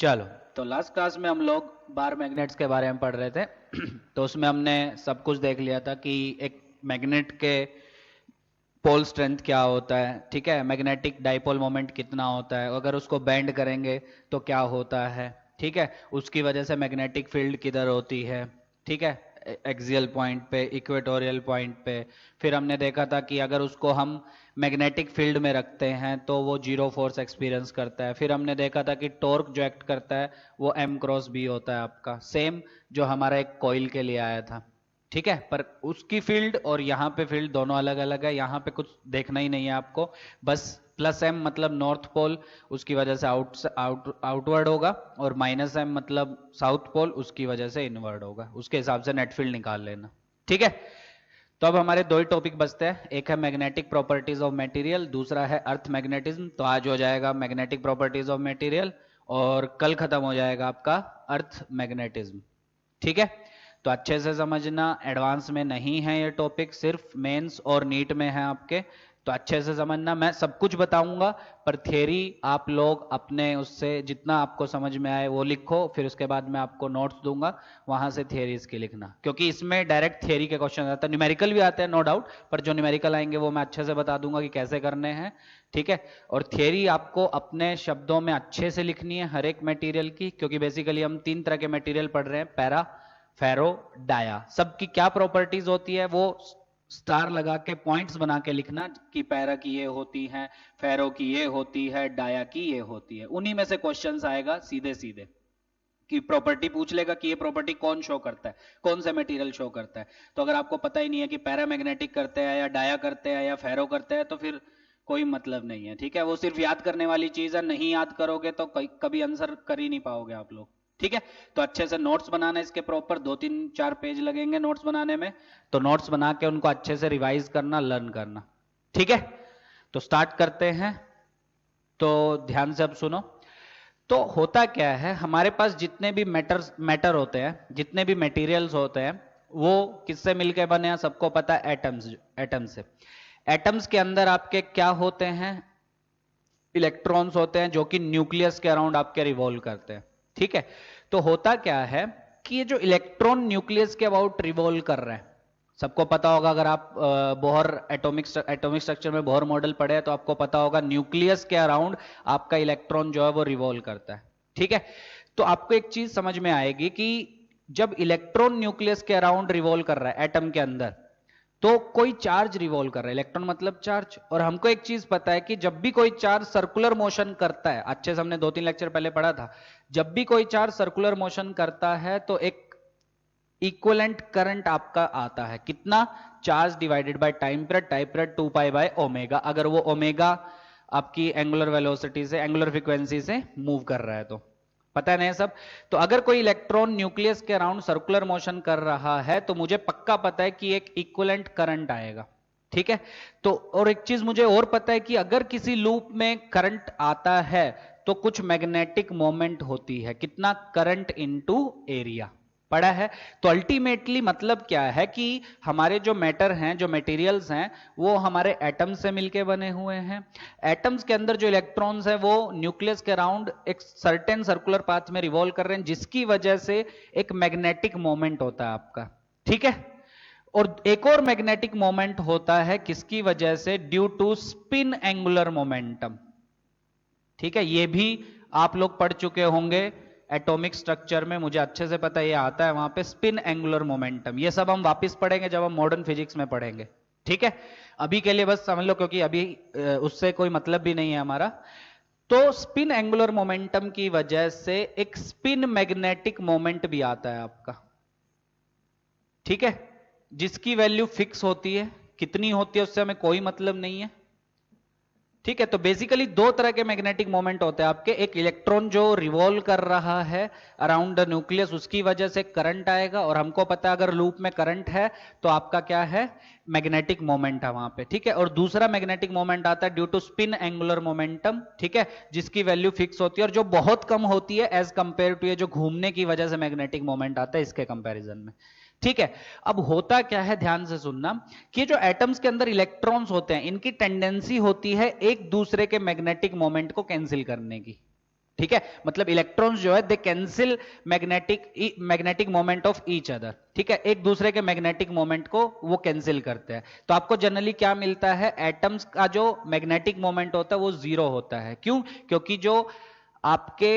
चलो, तो last class में हम लोग बार मैग्नेट्स के बारे में पढ़ रहे थे। तो उसमें हमने सब कुछ देख लिया था कि एक मैग्नेट के पोल स्ट्रेंथ क्या होता है, ठीक है, मैग्नेटिक डाइपोल मोमेंट कितना होता है, अगर उसको बेंड करेंगे तो क्या होता है, ठीक है, उसकी वजह से मैग्नेटिक फील्ड किधर होती है, ठीक है, एक्सियल पॉइंट पे, इक्वेटोरियल पॉइंट पे। फिर हमने देखा था कि अगर उसको हम मैग्नेटिक फील्ड में रखते हैं तो वो जीरो फोर्स एक्सपीरियंस करता है। फिर हमने देखा था कि टॉर्क जो एक्ट करता है वो m क्रॉस b होता है आपका, सेम जो हमारा एक कॉइल के लिए आया था, ठीक है। पर उसकी फील्ड और यहाँ पे फील्ड दोनों अलग अलग है, यहाँ पे कुछ देखना ही नहीं है आपको, बस प्लस एम मतलब नॉर्थ पोल, उसकी वजह से आउटवर्ड होगा, और माइनस एम मतलब साउथ पोल, उसकी वजह से इनवर्ड होगा। उसके हिसाब से नेट फील्ड निकाल लेना, ठीक है। तो अब हमारे दो ही टॉपिक बचते हैं, एक है मैग्नेटिक प्रॉपर्टीज ऑफ मटेरियल, दूसरा है अर्थ मैग्नेटिज्म। तो आज हो जाएगा मैग्नेटिक प्रॉपर्टीज ऑफ मटेरियल और कल खत्म हो जाएगा आपका अर्थ मैग्नेटिज्म, ठीक है। तो अच्छे से समझना, एडवांस में नहीं है ये टॉपिक, सिर्फ मेंस और नीट में है आपके। तो अच्छे से समझना, मैं सब कुछ बताऊंगा पर थियरी आप लोग अपने उससे जितना आपको समझ में आए वो लिखो, फिर उसके बाद मैं आपको नोट्स दूंगा, वहां से थियरी इसकी लिखना, क्योंकि इसमें डायरेक्ट थियरी के क्वेश्चन आते हैं, न्यूमेरिकल भी आते हैं नो डाउट, पर जो न्यूमेरिकल आएंगे वो मैं अच्छे से बता दूंगा कि कैसे करने हैं, ठीक है। और थियरी आपको अपने शब्दों में अच्छे से लिखनी है हर एक मटेरियल की, क्योंकि बेसिकली हम तीन तरह के मटेरियल पढ़ रहे हैं, पैरा, फेरो, डाया। सबकी क्या प्रॉपर्टीज होती है वो स्टार लगा के पॉइंट्स बना के लिखना कि पैरा की ये होती है, फेरो की ये होती है, डाया की ये होती है। उन्हीं में से क्वेश्चंस आएगा सीधे सीधे, कि प्रॉपर्टी पूछ लेगा कि ये प्रॉपर्टी कौन शो करता है, कौन सा मटेरियल शो करता है। तो अगर आपको पता ही नहीं है कि पैरामैग्नेटिक करते हैं या डाया करते हैं या फेरो करते हैं तो फिर कोई मतलब नहीं है, ठीक है। वो सिर्फ याद करने वाली चीज है, नहीं याद करोगे तो कभी आंसर कर ही नहीं पाओगे आप लोग, ठीक है। तो अच्छे से नोट्स बनाना इसके प्रॉपर, 2 3 4 पेज लगेंगे नोट्स बनाने में, तो नोट्स बना के उनको अच्छे से रिवाइज करना, लर्न करना, ठीक है। तो स्टार्ट करते हैं, तो ध्यान से अब सुनो। तो होता क्या है, हमारे पास जितने भी मैटर होते हैं, जितने भी मटेरियल्स होते हैं, वो किससे मिलके बने हैं, सबको पता है, एटम्स, एटम से। एटम्स के अंदर आपके क्या होते हैं, इलेक्ट्रॉन्स होते हैं जो कि न्यूक्लियस के अराउंड आपके रिवॉल्व करते हैं, ठीक है। तो होता क्या है कि ये जो इलेक्ट्रॉन न्यूक्लियस के अबाउट रिवॉल्व कर रहे हैं, सबको पता होगा, अगर आप बोहर एटॉमिक स्ट्रक्चर में बोहर मॉडल पढ़े हैं तो आपको पता होगा न्यूक्लियस के अराउंड आपका इलेक्ट्रॉन जो है वो रिवॉल्व करता है, ठीक है। तो आपको एक चीज समझ में आएगी कि जब इलेक्ट्रॉन न्यूक्लियस के अराउंड रिवॉल्व कर रहा है एटम के अंदर, तो कोई चार्ज रिवॉल्व कर रहा है, इलेक्ट्रॉन मतलब चार्ज। और हमको एक चीज पता है कि जब भी कोई चार्ज सर्कुलर मोशन करता है, अच्छे से हमने 2 3 लेक्चर पहले पढ़ा था, जब भी कोई चार्ज सर्कुलर मोशन करता है तो एक इक्वलेंट करंट आपका आता है, कितना, charge divided by time period 2 पाई/ओमेगा, अगर वो ओमेगा आपकी एंगुलर वेलोसिटी से, एंगुलर फ्रीक्वेंसी से मूव कर रहा है तो पता है ना सब। तो अगर कोई इलेक्ट्रॉन न्यूक्लियस के अराउंड सर्कुलर मोशन कर रहा है तो मुझे पक्का पता है कि एक इक्वलेंट करंट आएगा, ठीक है। तो और एक चीज मुझे और पता है कि अगर किसी लूप में करंट आता है तो कुछ मैग्नेटिक मोमेंट होती है, कितना, करंट इनटू एरिया, पढ़ा है। तो अल्टीमेटली मतलब क्या है कि हमारे जो मैटर हैं, जो मटेरियल्स हैं, वो हमारे एटम से मिलके बने हुए हैं। एटम्स के अंदर जो इलेक्ट्रॉन्स हैं वो न्यूक्लियस के अराउंड एक सर्टेन सर्कुलर पाथ में रिवॉल्व कर रहे हैं, जिसकी वजह से एक मैग्नेटिक मोमेंट होता है आपका, ठीक है। और एक और मैग्नेटिक मोमेंट होता है किसकी वजह से, due to spin angular momentum, ठीक है। ये भी आप लोग पढ़ चुके होंगे एटॉमिक स्ट्रक्चर में, मुझे अच्छे से पता है, ये आता है वहां पे, स्पिन एंगुलर मोमेंटम। ये सब हम वापस पढ़ेंगे जब हम मॉडर्न फिजिक्स में पढ़ेंगे, ठीक है। अभी के लिए बस समझ लो, क्योंकि अभी उससे कोई मतलब भी नहीं है हमारा। तो स्पिन एंगुलर मोमेंटम की वजह से एक स्पिन मैग्नेटिक मोमेंट भी आता है आपका, ठीक है, जिसकी वैल्यू फिक्स होती है, कितनी होती है उससे हमें कोई मतलब नहीं है, ठीक है। तो बेसिकली दो तरह के मैग्नेटिक मोमेंट होते हैं आपके, एक इलेक्ट्रॉन जो रिवॉल्व कर रहा है अराउंड द न्यूक्लियस, उसकी वजह से करंट आएगा, और हमको पता है अगर लूप में करंट है तो आपका क्या है, मैग्नेटिक मोमेंट है वहां पे, ठीक है। और दूसरा मैग्नेटिक मोमेंट आता है due to spin angular momentum, ठीक है, जिसकी वैल्यू फिक्स होती है और जो बहुत कम होती है एज कंपेयर टू ये जो घूमने की वजह से मैग्नेटिक मोमेंट आता है इसके कंपेरिजन में, ठीक है। अब होता क्या है, ध्यान से सुनना, कि जो एटम्स के अंदर इलेक्ट्रॉन्स होते हैं, इनकी टेंडेंसी होती है एक दूसरे के मैग्नेटिक मोमेंट को कैंसिल करने की, ठीक है, मतलब इलेक्ट्रॉन्स जो है they cancel magnetic moment of each other, ठीक है, एक दूसरे के मैग्नेटिक मोमेंट को वो कैंसिल करते हैं। तो आपको जनरली क्या मिलता है, एटम्स का जो मैग्नेटिक मोमेंट होता है वो जीरो होता है। क्यों? क्योंकि जो आपके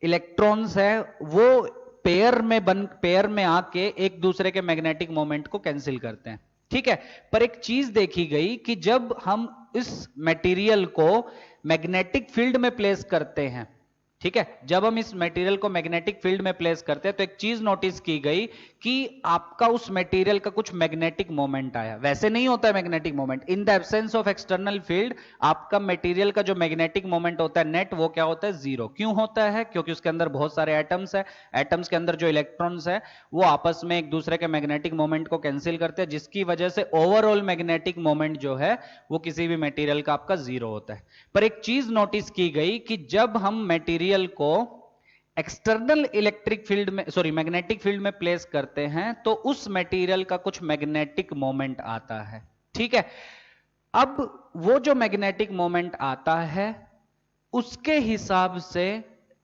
इलेक्ट्रॉन्स है वो पेयर में आके एक दूसरे के मैग्नेटिक मोमेंट को कैंसिल करते हैं, ठीक है। पर एक चीज देखी गई कि जब हम इस मटेरियल को मैग्नेटिक फील्ड में प्लेस करते हैं, ठीक है, जब हम इस मटेरियल को मैग्नेटिक फील्ड में प्लेस करते हैं तो एक चीज नोटिस की गई कि आपका उस मटेरियल का कुछ मैग्नेटिक मोमेंट आया। वैसे नहीं होता है magnetic moment, in the absence of external field आपका मटेरियल का जो मैग्नेटिक मोमेंट होता है नेट, वो क्या होता है, जीरो। क्यों होता है? क्योंकि उसके अंदर बहुत सारे एटम्स है, एटम्स के अंदर जो इलेक्ट्रॉन्स है वो आपस में एक दूसरे के मैग्नेटिक मोमेंट को कैंसिल करते हैं, जिसकी वजह से ओवरऑल मैग्नेटिक मोमेंट जो है वो किसी भी मटेरियल का आपका जीरो होता है। पर एक चीज नोटिस की गई कि जब हम मटेरियल को एक्सटर्नल इलेक्ट्रिक फील्ड में, सॉरी, मैग्नेटिक फील्ड में प्लेस करते हैं तो उस मटेरियल का कुछ मैग्नेटिक मोमेंट आता है, ठीक है। अब वो जो मैग्नेटिक मोमेंट आता है उसके हिसाब से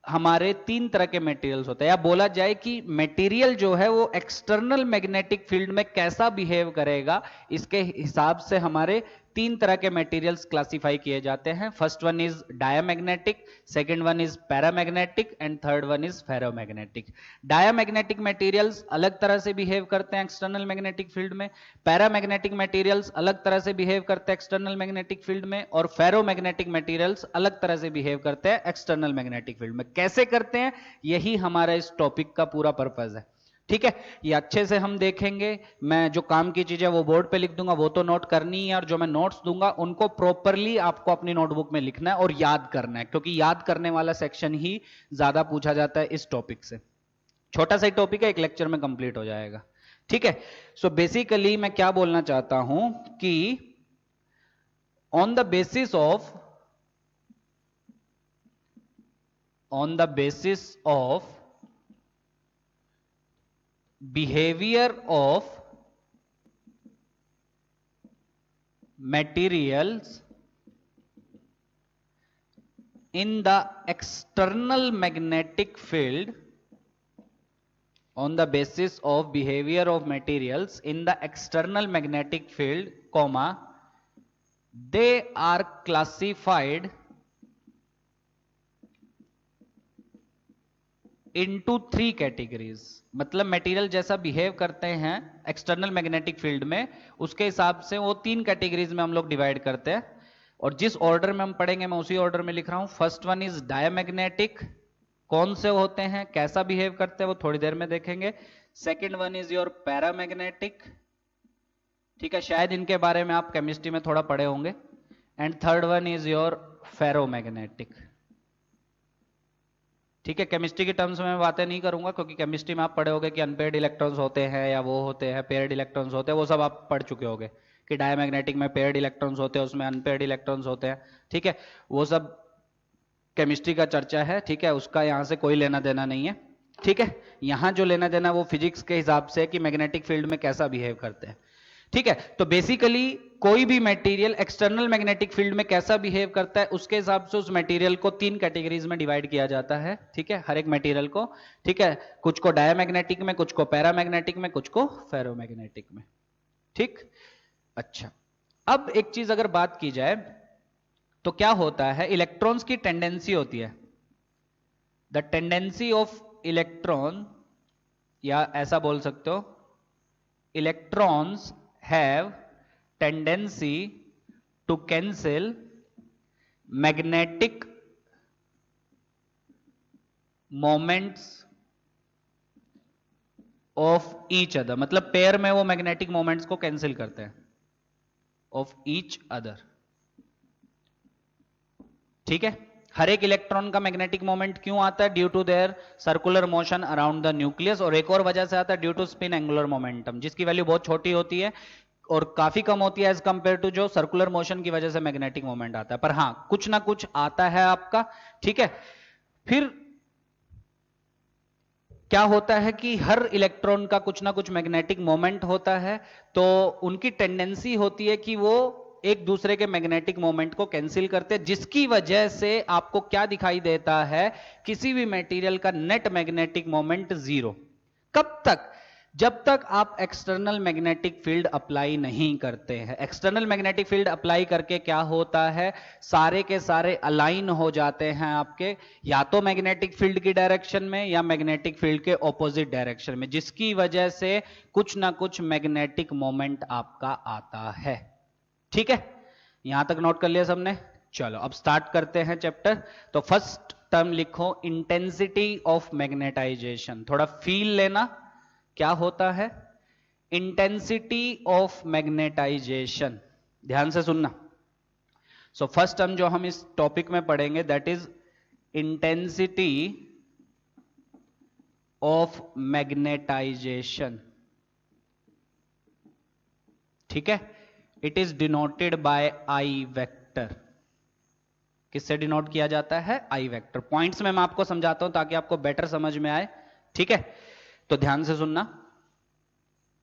हमारे तीन तरह के मटेरियल्स होते हैं, या बोला जाए कि मटेरियल जो है वो एक्सटर्नल मैग्नेटिक फील्ड में कैसा बिहेव करेगा इसके हिसाब से हमारे तीन तरह के मटेरियल्स क्लासिफाई किए जाते हैं। First one is diamagnetic, second one is paramagnetic and third one is ferromagnetic. Diamagnetic materials अलग तरह से बिहेव करते हैं एक्सटर्नल मैग्नेटिक फील्ड में, पैरामैग्नेटिक मटेरियल्स अलग तरह से बिहेव करते हैं एक्सटर्नल मैग्नेटिक फील्ड में, और फेरोमैग्नेटिक मटेरियल्स अलग तरह से बिहेव करते हैं एक्सटर्नल मैग्नेटिक फील्ड में। कैसे करते हैं, यही हमारा इस टॉपिक का पूरा पर्पस है, ठीक है। ये अच्छे से हम देखेंगे। मैं जो काम की चीजें वो बोर्ड पे लिख दूंगा, वो तो नोट करनी है, और जो मैं नोट्स दूंगा उनको प्रॉपरली आपको अपनी नोटबुक में लिखना है और याद करना है, क्योंकि याद करने वाला सेक्शन ही ज्यादा पूछा जाता है इस टॉपिक से। छोटा सा टॉपिक है, एक लेक्चर में कंप्लीट हो जाएगा, ठीक है। सो बेसिकली मैं क्या बोलना चाहता हूं कि on the basis of behavior of materials in the external magnetic field, on the basis of behavior of materials in the external magnetic field, comma, they are classified into three categories. मतलब material जैसा behave करते हैं external magnetic field में, उसके हिसाब से वो तीन कैटेगरीज में हम लोग डिवाइड करते हैं, और जिस ऑर्डर में हम पढ़ेंगे मैं उसी ऑर्डर में लिख रहा हूं। फर्स्ट वन इज डायामैग्नेटिक, कौन से होते हैं, कैसा बिहेव करते हैं, वो थोड़ी देर में देखेंगे। Second one is your paramagnetic, ठीक है, शायद इनके बारे में आप केमिस्ट्री में थोड़ा पढ़े होंगे। And third one is your ferromagnetic, ठीक है। केमिस्ट्री की टर्म्स में मैं बातें नहीं करूंगा, क्योंकि केमिस्ट्री में आप पढ़े होगे कि अनपेयर्ड इलेक्ट्रॉन्स होते हैं या वो होते हैं, पेयर्ड इलेक्ट्रॉन्स होते हैं, वो सब आप पढ़ चुके होगे कि डायमैग्नेटिक में पेयर्ड इलेक्ट्रॉन्स होते हैं, उसमें अनपेयर्ड इलेक्ट्रॉन्स होते हैं, ठीक है। वो सब केमिस्ट्री का चर्चा है, ठीक है, उसका यहाँ से कोई लेना देना नहीं है, ठीक है। यहाँ जो लेना देना वो फिजिक्स के हिसाब से कि मैग्नेटिक फील्ड में कैसा बिहेव करते हैं, ठीक है। तो बेसिकली कोई भी मटेरियल एक्सटर्नल मैग्नेटिक फील्ड में कैसा बिहेव करता है उसके हिसाब से उस मटेरियल को तीन कैटेगरीज में डिवाइड किया जाता है, ठीक है, हर एक मटेरियल को, ठीक है। कुछ को डायमैग्नेटिक में, कुछ को पैरामैग्नेटिक में, कुछ को फेरोमैग्नेटिक में, ठीक। अच्छा, अब एक चीज अगर बात की जाए तो क्या होता है, इलेक्ट्रॉन्स की टेंडेंसी होती है, द टेंडेंसी ऑफ इलेक्ट्रॉन, या ऐसा बोल सकते हो, electrons have tendency to cancel magnetic moments of each other। मतलब पेयर में वो मैग्नेटिक मोमेंट्स को कैंसिल करते हैं, ऑफ ईच अदर, ठीक है। हर एक इलेक्ट्रॉन का मैग्नेटिक मोमेंट क्यों आता है, due to their circular motion around the nucleus, और एक और वजह से आता है due to spin angular momentum, जिसकी वैल्यू बहुत छोटी होती है और काफी कम होती है एज कंपेयर टू जो सर्कुलर मोशन की वजह से मैग्नेटिक मोमेंट आता है। पर हां, कुछ ना कुछ आता है आपका, ठीक है। फिर क्या होता है कि हर इलेक्ट्रॉन का कुछ ना कुछ मैग्नेटिक मोमेंट होता है, तो उनकी टेंडेंसी होती है कि वो एक दूसरे के मैग्नेटिक मोमेंट को कैंसिल करते हैं, जिसकी वजह से आपको क्या दिखाई देता है, किसी भी मटेरियल का नेट मैग्नेटिक मोमेंट जीरो। कब तक? जब तक आप एक्सटर्नल मैग्नेटिक फील्ड अप्लाई नहीं करते हैं। एक्सटर्नल मैग्नेटिक फील्ड अप्लाई करके क्या होता है, सारे के सारे अलाइन हो जाते हैं आपके, या तो मैग्नेटिक फील्ड की डायरेक्शन में या मैग्नेटिक फील्ड के ऑपोजिट डायरेक्शन में, जिसकी वजह से कुछ ना कुछ मैग्नेटिक मोमेंट आपका आता है। ठीक है, यहां तक नोट कर लिया सबने? चलो अब स्टार्ट करते हैं चैप्टर। तो फर्स्ट टर्म लिखो, इंटेंसिटी ऑफ मैग्नेटाइजेशन। थोड़ा फील लेना क्या होता है इंटेंसिटी ऑफ मैग्नेटाइजेशन, ध्यान से सुनना। सो फर्स्ट टर्म जो हम इस टॉपिक में पढ़ेंगे that is intensity of magnetisation. ठीक है, it is denoted bye I vector. किससे डिनोट किया जाता है? आई वेक्टर। पॉइंट्स में मैं आपको समझाता हूं ताकि आपको बेटर समझ में आए। ठीक है, तो ध्यान से सुनना।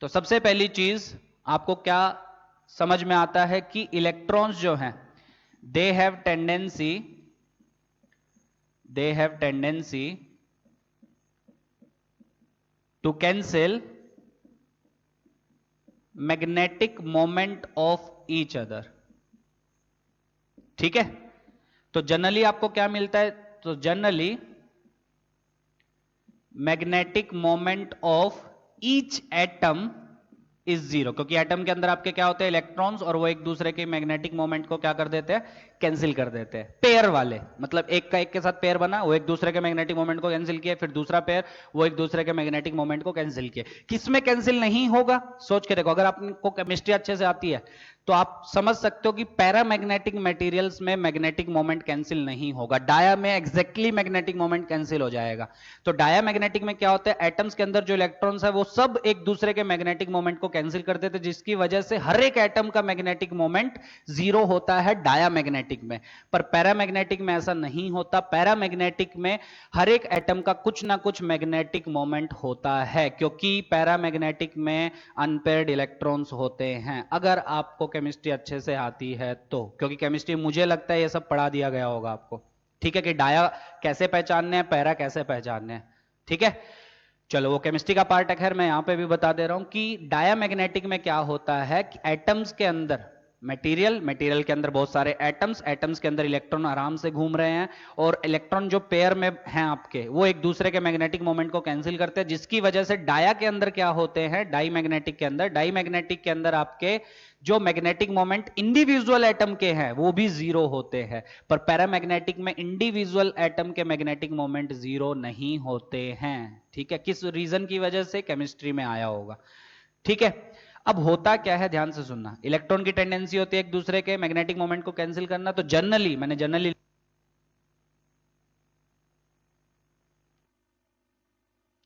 तो सबसे पहली चीज आपको क्या समझ में आता है कि इलेक्ट्रॉन्स जो हैं they have tendency to cancel magnetic moment of each other. ठीक है, तो जनरली आपको क्या मिलता है? तो generally magnetic moment of each atom is zero, क्योंकि एटम के अंदर आपके क्या होते हैं? इलेक्ट्रॉन्स, और वो एक दूसरे के मैग्नेटिक मोमेंट को क्या कर देते हैं? कैंसिल कर देते हैं। पेयर वाले, मतलब एक का एक के साथ पेयर बना, वो एक दूसरे के मैग्नेटिक मोमेंट को कैंसिल किया, फिर दूसरा पेयर वो एक दूसरे के मैग्नेटिक मोमेंट को कैंसिल किया। किसमें कैंसिल नहीं होगा? सोच के देखो, अगर आपको केमिस्ट्री अच्छे से आती है तो आप समझ सकते हो कि पैरामैग्नेटिक मटेरियल्स में मैग्नेटिक मोमेंट कैंसिल नहीं होगा। डाया में एग्जैक्टली मैग्नेटिक मोमेंट कैंसिल हो जाएगा। तो डाया मैग्नेटिक में क्या होता है? एटम्स के अंदर जो इलेक्ट्रॉन्स है वो सब एक दूसरे के मैग्नेटिक मोमेंट को कैंसिल कर देते हैं, जिसकी वजह से हर एक एटम का मैग्नेटिक मोमेंट जीरो होता है डाया मैग्नेटिक में। पर पैरामैग्नेटिक में ऐसा नहीं होता। पैरामैग्नेटिक में हर एक एटम का कुछ ना कुछ मैग्नेटिक मोमेंट होता है, क्योंकि पैरामैग्नेटिक में अनपेयर्ड इलेक्ट्रॉन्स होते हैं। अगर आपको केमिस्ट्री अच्छे से आती है तो, क्योंकि केमिस्ट्री मुझे लगता है ये सब पढ़ा दिया गया होगा आपको। ठीक है, कि डाया कैसे पहचानने हैं, पैरा कैसे पहचानने हैं। ठीक है, चलो वो केमिस्ट्री का पार्ट है, खैर मैं यहां पे भी बता दे रहा हूं कि डायामैग्नेटिक में क्या होता है कि एटम्स के अंदर मटेरियल के अंदर बहुत सारे एटम्स के अंदर इलेक्ट्रॉन आराम से घूम रहे हैं, और इलेक्ट्रॉन जो पेयर में हैं आपके वो एक दूसरे के मैग्नेटिक मोमेंट को कैंसिल करते हैं, जिसकी वजह से डाया के अंदर क्या होते हैं? डाईमैग्नेटिक के अंदर आपके जो मैग्नेटिक मोमेंट इंडिविजुअल एटम के हैं वो भी जीरो होते हैं। पर पैरामैग्नेटिक में इंडिविजुअल एटम के मैग्नेटिक मोमेंट जीरो नहीं होते हैं। ठीक है, किस रीजन की वजह से? केमिस्ट्री में आया होगा। ठीक है, अब होता क्या है, ध्यान से सुनना। इलेक्ट्रॉन की टेंडेंसी होती है एक दूसरे के मैग्नेटिक मोमेंट को कैंसिल करना। तो जनरली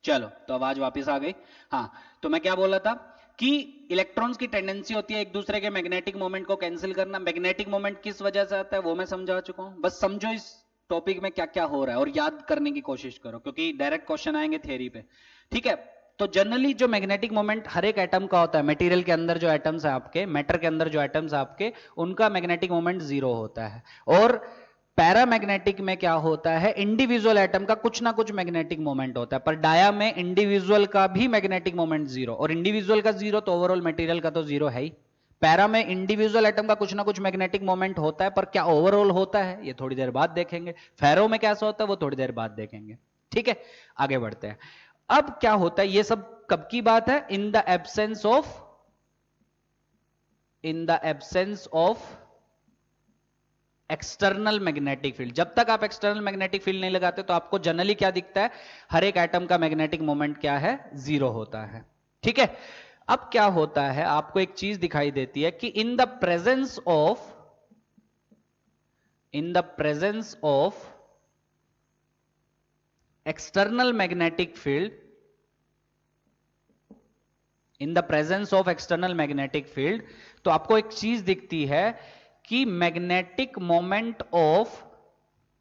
चलो तो आवाज वापस आ गई। हाँ, तो मैं क्या बोल रहा था कि इलेक्ट्रॉन्स की टेंडेंसी होती है एक दूसरे के मैग्नेटिक मोमेंट को कैंसिल करना। मैग्नेटिक मोमेंट किस वजह से आता है वो मैं समझा चुका हूं, बस समझो इस टॉपिक में क्या क्या हो रहा है और याद करने की कोशिश करो, क्योंकि डायरेक्ट क्वेश्चन आएंगे थियरी पे। ठीक है, तो जनरली जो मैग्नेटिक मोमेंट हर एक एटम का होता है, मटेरियल के अंदर जो एटम्स है आपके, मैटर के अंदर जो एटम्स है आपके, उनका मैग्नेटिक मोमेंट जीरो होता है। और पैरामैग्नेटिक में क्या होता है? इंडिविजुअल एटम का कुछ ना कुछ मैग्नेटिक मोमेंट होता है। पर डाया में इंडिविजुअल का भी मैग्नेटिक मोमेंट जीरो, और इंडिविजुअल का जीरो तो ओवरऑल मटेरियल का तो जीरो है ही। पैरा में इंडिविजुअल एटम का कुछ ना कुछ मैग्नेटिक मोमेंट होता है, पर क्या ओवरऑल होता है ये थोड़ी देर बाद देखेंगे। फेरो में कैसा होता है वो थोड़ी देर बाद देखेंगे। ठीक है, आगे बढ़ते हैं। अब क्या होता है, ये सब कब की बात है? In the absence of external magnetic field. जब तक आप एक्सटर्नल मैग्नेटिक फील्ड नहीं लगाते तो आपको जनरली क्या दिखता है? हर एक एटम का मैग्नेटिक मोमेंट क्या है? जीरो होता है। ठीक है, अब क्या होता है, आपको एक चीज दिखाई देती है कि इन the presence of external magnetic field, तो आपको एक चीज दिखती है कि magnetic moment of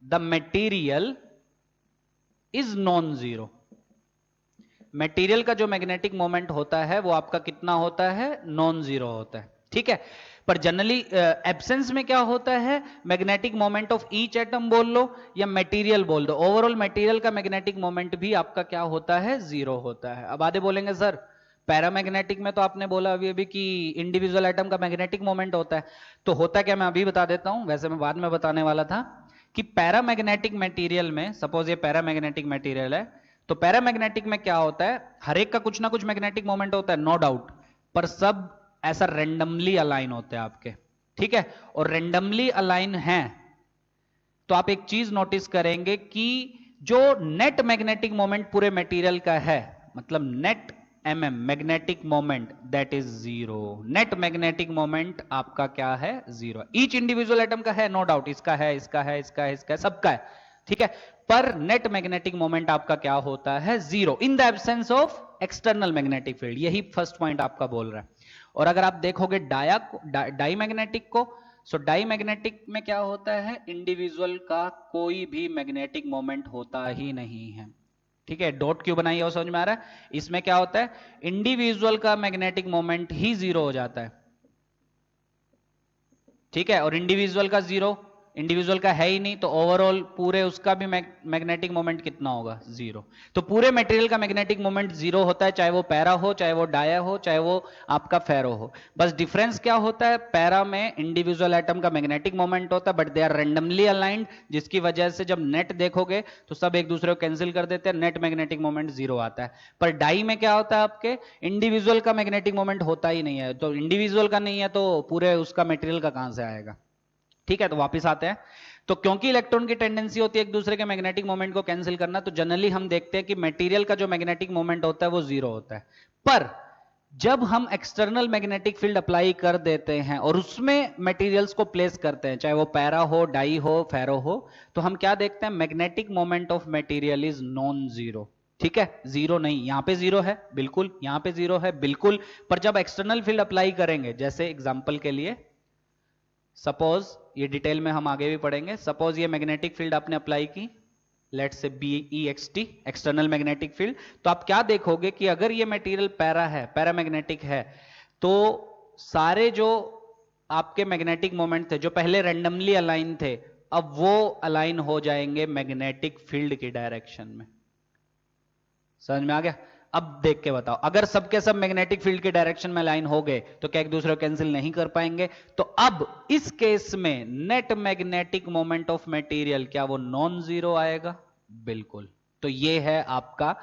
the material is non zero. Material का जो मैग्नेटिक मोमेंट होता है वो आपका कितना होता है? नॉन जीरो होता है। ठीक है, पर जनरली एब्सेंस में क्या होता है, magnetic moment of each atom बोल लो या मटेरियल बोल दो, ओवरऑल मटेरियल का मैग्नेटिक मोमेंट भी आपका क्या होता है, जीरो होता है। अब आधे बोलेंगे सर पैरामैग्नेटिक में तो आपने बोला अभी अभी कि इंडिविजुअल एटम का मैग्नेटिक मोमेंट होता है, तो होता क्या मैं अभी बता देता हूं, वैसे मैं बाद में बताने वाला था कि पैरामैग्नेटिक मटेरियल में, सपोज ये पैरामैग्नेटिक मटेरियल है, तो पैरामैग्नेटिक में क्या होता है, हर एक का कुछ ना कुछ मैग्नेटिक मोमेंट होता है, नो डाउट, पर सब ऐसा रेंडमली अलाइन होते हैं आपके, ठीक है। और रेंडमली अलाइन है तो आप एक चीज नोटिस करेंगे कि जो नेट मैग्नेटिक मोमेंट पूरे मटेरियल का है, मतलब net mm magnetic moment that is zero, net magnetic moment आपका क्या है, जीरो। ईच इंडिविजुअल एटम का है, नो डाउट, इसका है, इसका है, इसका है, इसका है, सबका है, ठीक है, पर नेट मैग्नेटिक मोमेंट आपका क्या होता है, zero, in the absence of external magnetic field. यही फर्स्ट पॉइंट आपका बोल रहा है। और अगर आप देखोगे डाई मैग्नेटिक को, सो डाई मैग्नेटिक में क्या होता है, इंडिविजुअल का कोई भी मैग्नेटिक मोमेंट होता ही नहीं है, ठीक है। डॉट क्यों बनाई है वो समझ में आ रहा है, इसमें क्या होता है, इंडिविजुअल का मैग्नेटिक मोमेंट ही जीरो हो जाता है, ठीक है। और इंडिविजुअल का जीरो, इंडिविजुअल का है ही नहीं, तो ओवरऑल पूरे उसका भी मैग्नेटिक मोमेंट कितना होगा, जीरो। तो पूरे मटेरियल का मैग्नेटिक मोमेंट जीरो होता है, चाहे वो पैरा हो, चाहे वो डाया हो, चाहे वो आपका फेरो हो। बस डिफरेंस क्या होता है, पैरा में इंडिविजुअल एटम का मैग्नेटिक मोमेंट होता है but they are randomly aligned, जिसकी वजह से जब नेट देखोगे तो सब एक दूसरे को कैंसिल कर देते हैं, नेट मैग्नेटिक मोमेंट जीरो आता है। पर डाई में क्या होता है, आपके इंडिविजुअल का मैग्नेटिक मोमेंट होता ही नहीं है, तो इंडिविजुअल का नहीं है तो पूरे उसका मटेरियल का कहां से आएगा, ठीक है। तो वापस आते हैं, तो क्योंकि इलेक्ट्रॉन की टेंडेंसी होती है एक दूसरे के मैग्नेटिक मोमेंट को कैंसिल करना, तो जनरली हम देखते हैं कि मटेरियल का जो मैग्नेटिक मोमेंट होता है वो जीरो होता है। पर जब हम एक्सटर्नल मैग्नेटिक फील्ड अप्लाई कर देते हैं और उसमें मटेरियल्स को प्लेस करते हैं, चाहे वो पैरा हो, डाई हो, फेरो हो, तो हम क्या देखते हैं, magnetic moment of material is non zero, ठीक है। जीरो नहीं, यहां पे जीरो है बिल्कुल, यहां पे जीरो है बिल्कुल, पर जब एक्सटर्नल फील्ड अप्लाई करेंगे, जैसे एग्जांपल के लिए सपोज, ये डिटेल में हम आगे भी पढ़ेंगे, सपोज ये मैग्नेटिक फील्ड आपने अप्लाई की, लेट से BEXT, एक्सटर्नल मैग्नेटिक फील्ड, तो आप क्या देखोगे कि अगर ये मटेरियल पैरा है, पैरामैग्नेटिक है, तो सारे जो आपके मैग्नेटिक मोमेंट थे जो पहले रेंडमली अलाइन थे, अब वो अलाइन हो जाएंगे मैग्नेटिक फील्ड की डायरेक्शन में। समझ में आ गया? अब देख के बताओ, अगर सबके सब मैग्नेटिक फील्ड के डायरेक्शन में लाइन हो गए तो क्या एक दूसरे को कैंसिल नहीं कर पाएंगे? तो अब इस केस में net magnetic moment of material क्या वो नॉन जीरो आएगा? बिल्कुल। तो ये है आपका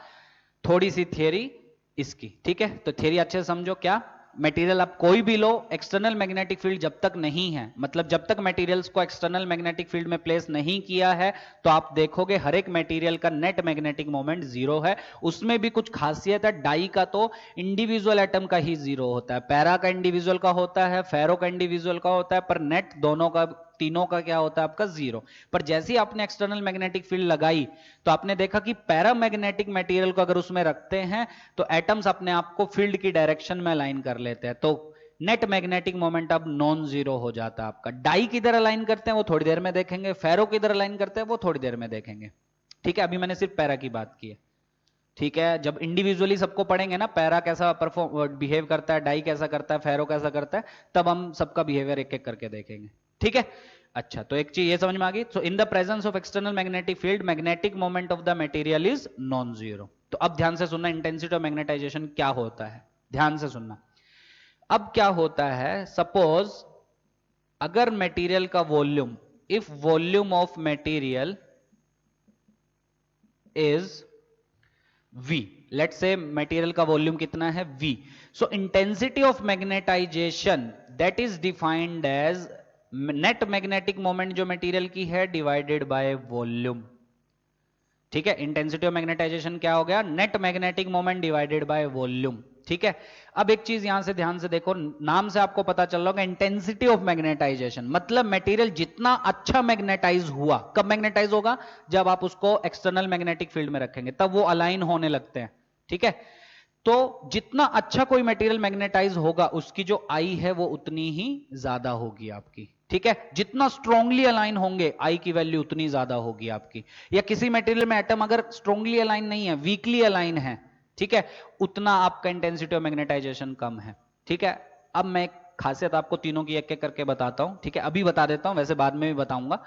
थोड़ी सी थियरी इसकी, ठीक है। तो थियरी अच्छे से समझो, क्या मटेरियल आप कोई भी लो, एक्सटर्नल मैग्नेटिक फील्ड जब तक नहीं है, मतलब जब तक मटेरियल्स को एक्सटर्नल मैग्नेटिक फील्ड में प्लेस नहीं किया है, तो आप देखोगे हर एक मटेरियल का नेट मैग्नेटिक मोमेंट जीरो है। उसमें भी कुछ खासियत है, डाई का तो इंडिविजुअल एटम का ही जीरो होता है, पैरा का इंडिविजुअल का होता है, फेरो का इंडिविजुअल का होता है, पर नेट दोनों का, तीनों का क्या होता है आपका जीरो। पर जैसे ही आपने एक्सटर्नल मैग्नेटिक फील्ड लगाई तो आपने देखा कि पैरामैग्नेटिक मटेरियल को अगर उसमें रखते हैं तो एटम्स अपने आप को फील्ड की डायरेक्शन में अलाइन कर लेते हैं, तो नेट मैग्नेटिक मोमेंट अब नॉन जीरो हो जाता है आपका। डाई किधर अलाइन करते हैं वो थोड़ी देर में देखेंगे, फेरो किधर अलाइन करते हैं वो थोड़ी देर में देखेंगे, ठीक है। अभी मैंने सिर्फ पैरा की बात की है, ठीक है। जब इंडिविजुअली सबको पढ़ेंगे ना, पैरा कैसा परफॉर्म बिहेव करता है, डाई कैसा करता है, फेरो कैसा करता है, तब हम सबका बिहेवियर एक एक करके देखेंगे, ठीक है। अच्छा, तो एक चीज ये समझ में आ गई। So in the presence of external magnetic field magnetic moment of the material is non zero. तो अब ध्यान से सुनना, इंटेंसिटी ऑफ मैग्नेटाइजेशन क्या होता है, ध्यान से सुनना। अब क्या होता है, सपोज अगर मटेरियल का volume, if volume of material is V, let's say material का वॉल्यूम कितना है, V। So intensity of magnetization that is defined as net magnetic moment जो मटेरियल की है डिवाइडेड बाय वॉल्यूम, ठीक है। इंटेंसिटी ऑफ मैग्नेटाइजेशन क्या हो गया, net magnetic moment divided by volume, ठीक है। अब एक चीज यहां से ध्यान से देखो, नाम से आपको पता चल रहा होगा इंटेंसिटी ऑफ मैग्नेटाइजेशन, मतलब मटेरियल जितना अच्छा मैग्नेटाइज हुआ, कब मैग्नेटाइज होगा, जब आप उसको एक्सटर्नल मैग्नेटिक फील्ड में रखेंगे, तब वो अलाइन होने लगते हैं, ठीक है। तो जितना अच्छा कोई मटेरियल मैग्नेटाइज होगा उसकी जो आई है वो उतनी ही ज्यादा होगी आपकी, ठीक है। जितना स्ट्रांगली अलाइन होंगे आई की वैल्यू उतनी ज्यादा होगी आपकी। या किसी मटेरियल में एटम अगर स्ट्रांगली अलाइन नहीं है, वीकली अलाइन है, ठीक है, उतना आपका इंटेंसिटी ऑफ मैग्नेटाइजेशन कम है, ठीक है। अब मैं एक खासियत आपको तीनों की एक एक करके बताता हूं, ठीक है, अभी बता देता हूं, वैसे बाद में भी बताऊंगा।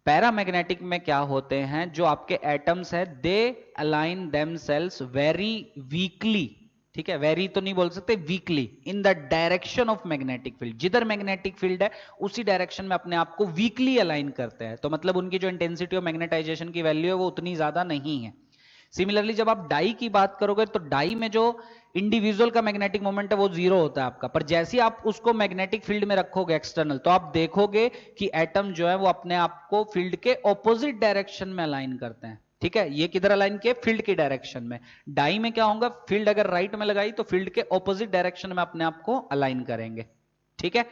पैरामैग्नेटिक में क्या होते हैं, जो आपके एटम्स है they align themselves very weekly, ठीक है, वेरी तो नहीं बोल सकते, weekly, in the direction of magnetic field, जिधर मैग्नेटिक फील्ड है उसी डायरेक्शन में अपने आप को वीकली अलाइन करते हैं। तो मतलब उनकी जो इंटेंसिटी ऑफ मैग्नेटाइजेशन की वैल्यू है वो उतनी ज्यादा नहीं है। सिमिलरली जब आप डाई की बात करोगे तो डाई में जो इंडिविजुअल का मैग्नेटिक मोमेंट है वो जीरो होता है आपका, पर जैसे आप उसको मैग्नेटिक फील्ड में रखोगे एक्सटर्नल, तो आप देखोगे कि एटम जो है वो अपने आप को फील्ड के ऑपोजिट डायरेक्शन में अलाइन करते हैं, ठीक है। ये किधर अलाइन किए, फील्ड की डायरेक्शन में। डाई में क्या होगा, फील्ड अगर राइट में लगाई तो फील्ड के ऑपोजिट डायरेक्शन में अपने आप को अलाइन करेंगे, ठीक है।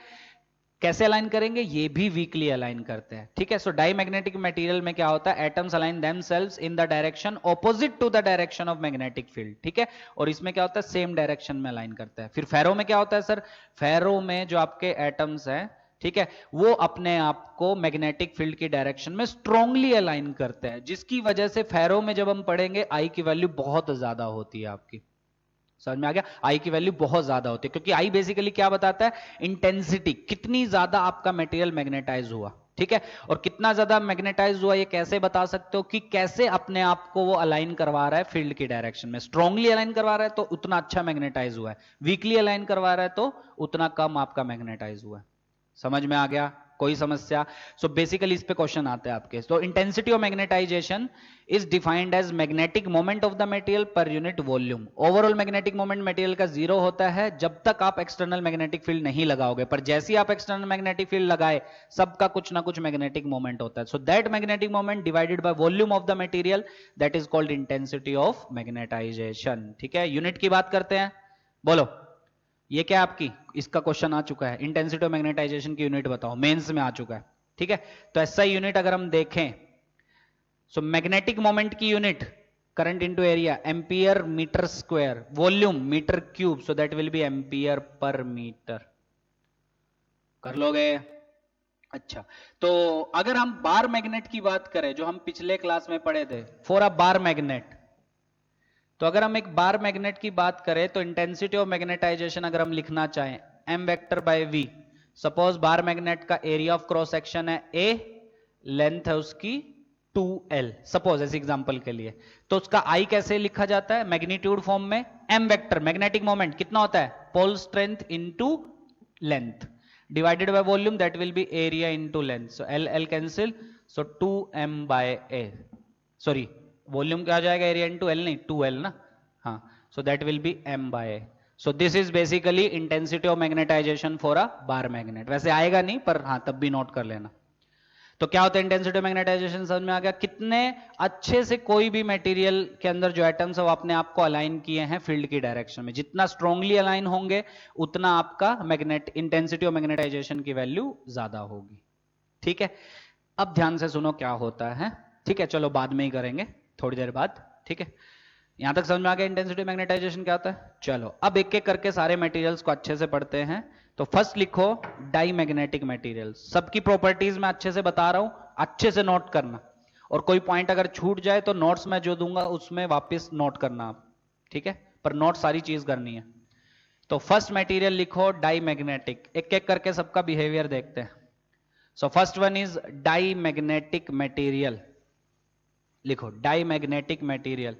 कैसे अलाइन करेंगे, ये भी वीकली अलाइन करते हैं, ठीक है। सो डाईमैग्नेटिक मटेरियल में क्या होता है, atoms align themselves in the direction opposite to the direction of magnetic field, ठीक है। और इसमें क्या होता है, सेम डायरेक्शन में अलाइन करता है। फिर फेरो में क्या होता है सर, फेरो में जो आपके एटम्स हैं, ठीक है, वो अपने आप को मैग्नेटिक फील्ड की डायरेक्शन में स्ट्रांगली अलाइन करते हैं, जिसकी वजह से फेरो में जब हम पढ़ेंगे आई की वैल्यू बहुत ज्यादा होती है आपकी। समझ में आ गया, आई की वैल्यू बहुत ज्यादा होती है, क्योंकि आई बेसिकली क्या बताता है, इंटेंसिटी, कितनी ज्यादा आपका मटेरियल मैग्नेटाइज हुआ, ठीक है। और कितना ज्यादा मैग्नेटाइज हुआ ये कैसे बता सकते हो, कि कैसे अपने आप को वो अलाइन करवा रहा है फील्ड की डायरेक्शन में। स्ट्रांगली अलाइन करवा रहा है तो उतना अच्छा मैग्नेटाइज हुआ है, वीकली अलाइन करवा रहा है तो उतना कम आपका मैग्नेटाइज हुआ है। समझ में आ गया, कोई समस्या? सो बेसिकली इस पे क्वेश्चन आते हैं आपके। तो intensity of magnetization is defined as magnetic moment of the material per unit volume. Overall magnetic moment material का जीरो होता है जब तक आप एक्सटर्नल मैग्नेटिक फील्ड नहीं लगाओगे, पर जैसे ही आप एक्सटर्नल मैग्नेटिक फील्ड लगाए सबका कुछ ना कुछ मैग्नेटिक मोमेंट होता है। So that magnetic moment divided by volume of the material, that is called intensity of magnetisation, ठीक है। यूनिट की बात करते हैं, बोलो ये क्या आपकी, इसका क्वेश्चन आ चुका है, इंटेंसिटी ऑफ मैग्नेटाइजेशन की यूनिट बताओ, मेंस में आ चुका है, ठीक है। तो ऐसा यूनिट अगर हम देखें, सो मैग्नेटिक मोमेंट की unit current into area, ampere metre square, volume metre cube, so that will be ampere per metre. कर लोगे? अच्छा, तो अगर हम बार मैग्नेट की बात करें, जो हम पिछले क्लास में पढ़े थे, फॉर अ बार मैग्नेट, तो अगर हम एक बार मैग्नेट की बात करें तो इंटेंसिटी ऑफ मैग्नेटाइजेशन अगर हम लिखना चाहें, M vector by V. Suppose bar magnet का एरिया ऑफ क्रॉस सेक्शन है ए, लेंथ है उसकी 2l, सपोज ऐसे एग्जांपल के लिए, तो उसका आई कैसे लिखा जाता है, मैग्नीट्यूड फॉर्म में, एम वेक्टर मैग्नेटिक मोमेंट कितना होता है, pole strength into length divided by volume, that will be area into length. So L L cancel, so 2m by A, sorry volume क्या आ जाएगा, एरिया इनटू एल नहीं 2l ना, हाँ, so that will be m by A. So this is basically intensity of magnetization for a bar magnet. वैसे आएगा नहीं पर हाँ तब भी नोट कर लेना। तो क्या होता है इंटेंसिटी ऑफ मैग्नेटाइजेशन, समझ में आ गया, कितने अच्छे से कोई भी मटेरियल के अंदर जो एटम्स है वो अपने आप को अलाइन किए हैं फील्ड की डायरेक्शन में, जितना स्ट्रांगली अलाइन होंगे उतना आपका मैग्नेट इंटेंसिटी ऑफ मैग्नेटाइजेशन की वैल्यू ज्यादा होगी, ठीक है। अब ध्यान से सुनो क्या होता है, ठीक है, चलो बाद में ही करेंगे थोड़ी देर बाद, ठीक है। यहां तक समझ में आ गया इंटेंसिटी मैग्नेटाइजेशन क्या होता है। चलो अब एक एक करके सारे मटेरियल्स को अच्छे से पढ़ते हैं। तो फर्स्ट लिखो डाई मैग्नेटिक मटेरियल्स, सबकी प्रॉपर्टीज मैं अच्छे से बता रहा हूं, अच्छे से नोट करना, और कोई पॉइंट अगर छूट जाए तो नोट्स में जो दूंगा उसमें वापस नोट करना आप, ठीक है, पर नोट सारी चीज करनी है। तो फर्स्ट मटेरियल लिखो डाई मैग्नेटिक, एक एक करके सबका बिहेवियर देखते हैं। So first one is diamagnetic material, लिखो डाई मैग्नेटिक मटेरियल।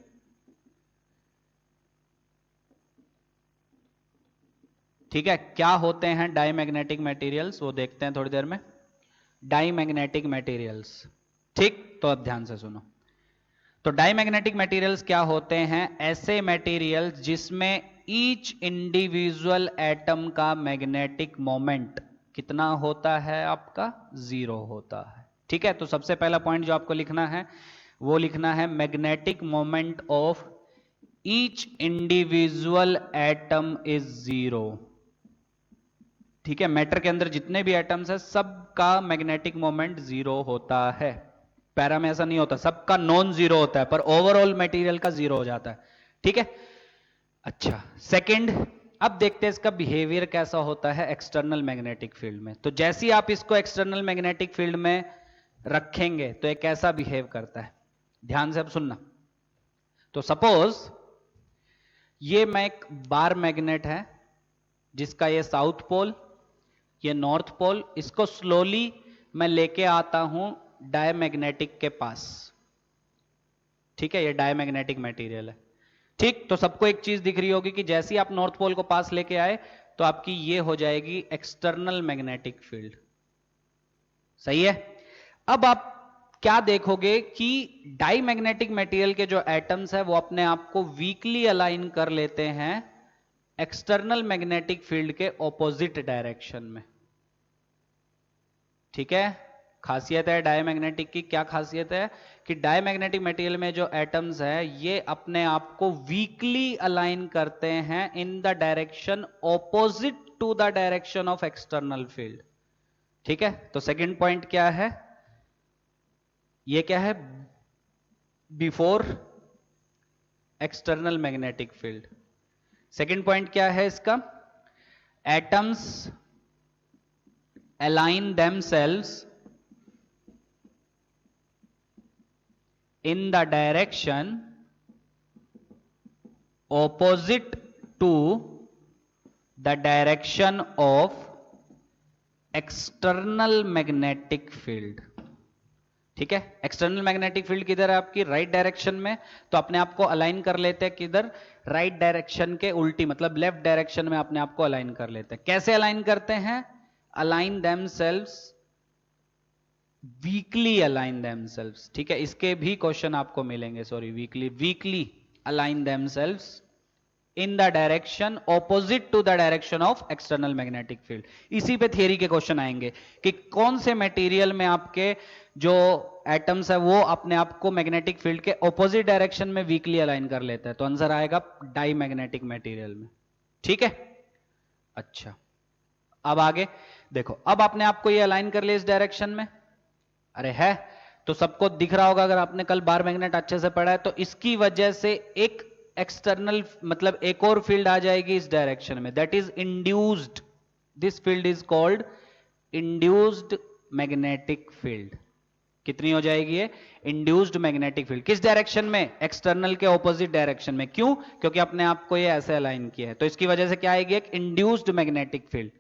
ठीक है, क्या होते हैं डाईमैग्नेटिक मटेरियल्स वो देखते हैं थोड़ी देर में। डाईमैग्नेटिक मटेरियल्स, ठीक, तो अब ध्यान से सुनो। तो डाईमैग्नेटिक मटेरियल्स क्या होते हैं, ऐसे मटेरियल्स जिसमें ईच इंडिविजुअल एटम का मैग्नेटिक मोमेंट कितना होता है आपका, जीरो होता है, ठीक है। तो सबसे पहला पॉइंट जो आपको लिखना है वो लिखना है magnetic moment of each individual atom is zero, ठीक है। मैटर के अंदर जितने भी एटम्स है सबका मैग्नेटिक मोमेंट जीरो होता है। पैरा में ऐसा नहीं होता, सबका नॉन जीरो होता है, पर ओवरऑल मटेरियल का जीरो हो जाता है, ठीक है। अच्छा, सेकंड, अब देखते हैं इसका बिहेवियर कैसा होता है एक्सटर्नल मैग्नेटिक फील्ड में। तो जैसे ही आप इसको एक्सटर्नल मैग्नेटिक फील्ड में रखेंगे तो ये कैसा बिहेव करता है, ध्यान से अब सुनना। तो सपोज ये मैं एक बार मैग्नेट है जिसका ये साउथ पोल ये नॉर्थ पोल, इसको स्लोली मैं लेके आता हूं डायमैग्नेटिक के पास, ठीक है, ये डायमैग्नेटिक मटेरियल है, ठीक। तो सबको एक चीज दिख रही होगी कि जैसे ही आप नॉर्थ पोल को पास लेके आए तो आपकी ये हो जाएगी एक्सटर्नल मैग्नेटिक फील्ड, सही है। अब आप क्या देखोगे कि डाईमैग्नेटिक मटेरियल के जो एटम्स है वो अपने आप को वीकली अलाइन कर लेते हैं एक्सटर्नल मैग्नेटिक फील्ड के ऑपोजिट डायरेक्शन में, ठीक है। खासियत है डायमैग्नेटिक की, क्या खासियत है कि डायमैग्नेटिक मटेरियल में जो एटम्स है ये अपने आप को वीकली अलाइन करते हैं in the direction opposite to the direction of external field, ठीक है। तो सेकंड पॉइंट क्या है, ये क्या है, before external magnetic field. Second point क्या है इसका, atoms align themselves in the direction opposite to the direction of external magnetic field, ठीक है। एक्सटर्नल मैग्नेटिक फील्ड किधर है आपकी, राइट डायरेक्शन में, तो अपने आप को अलाइन कर लेते हैं किधर, राइट डायरेक्शन के उल्टी, मतलब लेफ्ट डायरेक्शन में अपने आप को अलाइन कर लेते हैं। कैसे अलाइन करते हैं, align themselves, weakly align themselves, ठीक है। इसके भी क्वेश्चन आपको मिलेंगे, sorry weakly align themselves in the direction opposite to the direction of external magnetic field. इसी पे थियरी के क्वेश्चन आएंगे कि कौन से मटेरियल में आपके जो एटम्स है वो अपने आप को मैग्नेटिक फील्ड के ऑपोजिट डायरेक्शन में वीकली अलाइन कर लेता है, तो आंसर आएगा डाईमैग्नेटिक मटेरियल में, ठीक है। अच्छा, अब आगे देखो, अब आपने आपको ये अलाइन कर लिया इस डायरेक्शन में, अरे है तो सबको दिख रहा होगा अगर आपने कल बार मैग्नेट अच्छे से पढ़ा है, तो इसकी वजह से एक एक्सटर्नल मतलब एक और फील्ड आ जाएगी इस डायरेक्शन में, that is induced, this field is called induced magnetic field. कितनी हो जाएगी ये, इंड्यूस्ड मैग्नेटिक फील्ड, किस डायरेक्शन में, एक्सटर्नल के ऑपोजिट डायरेक्शन में। क्यों, क्योंकि अपने आप को ये ऐसे अलाइन किया है, तो इसकी वजह से क्या आएगी, एक इंड्यूस्ड मैग्नेटिक फील्ड,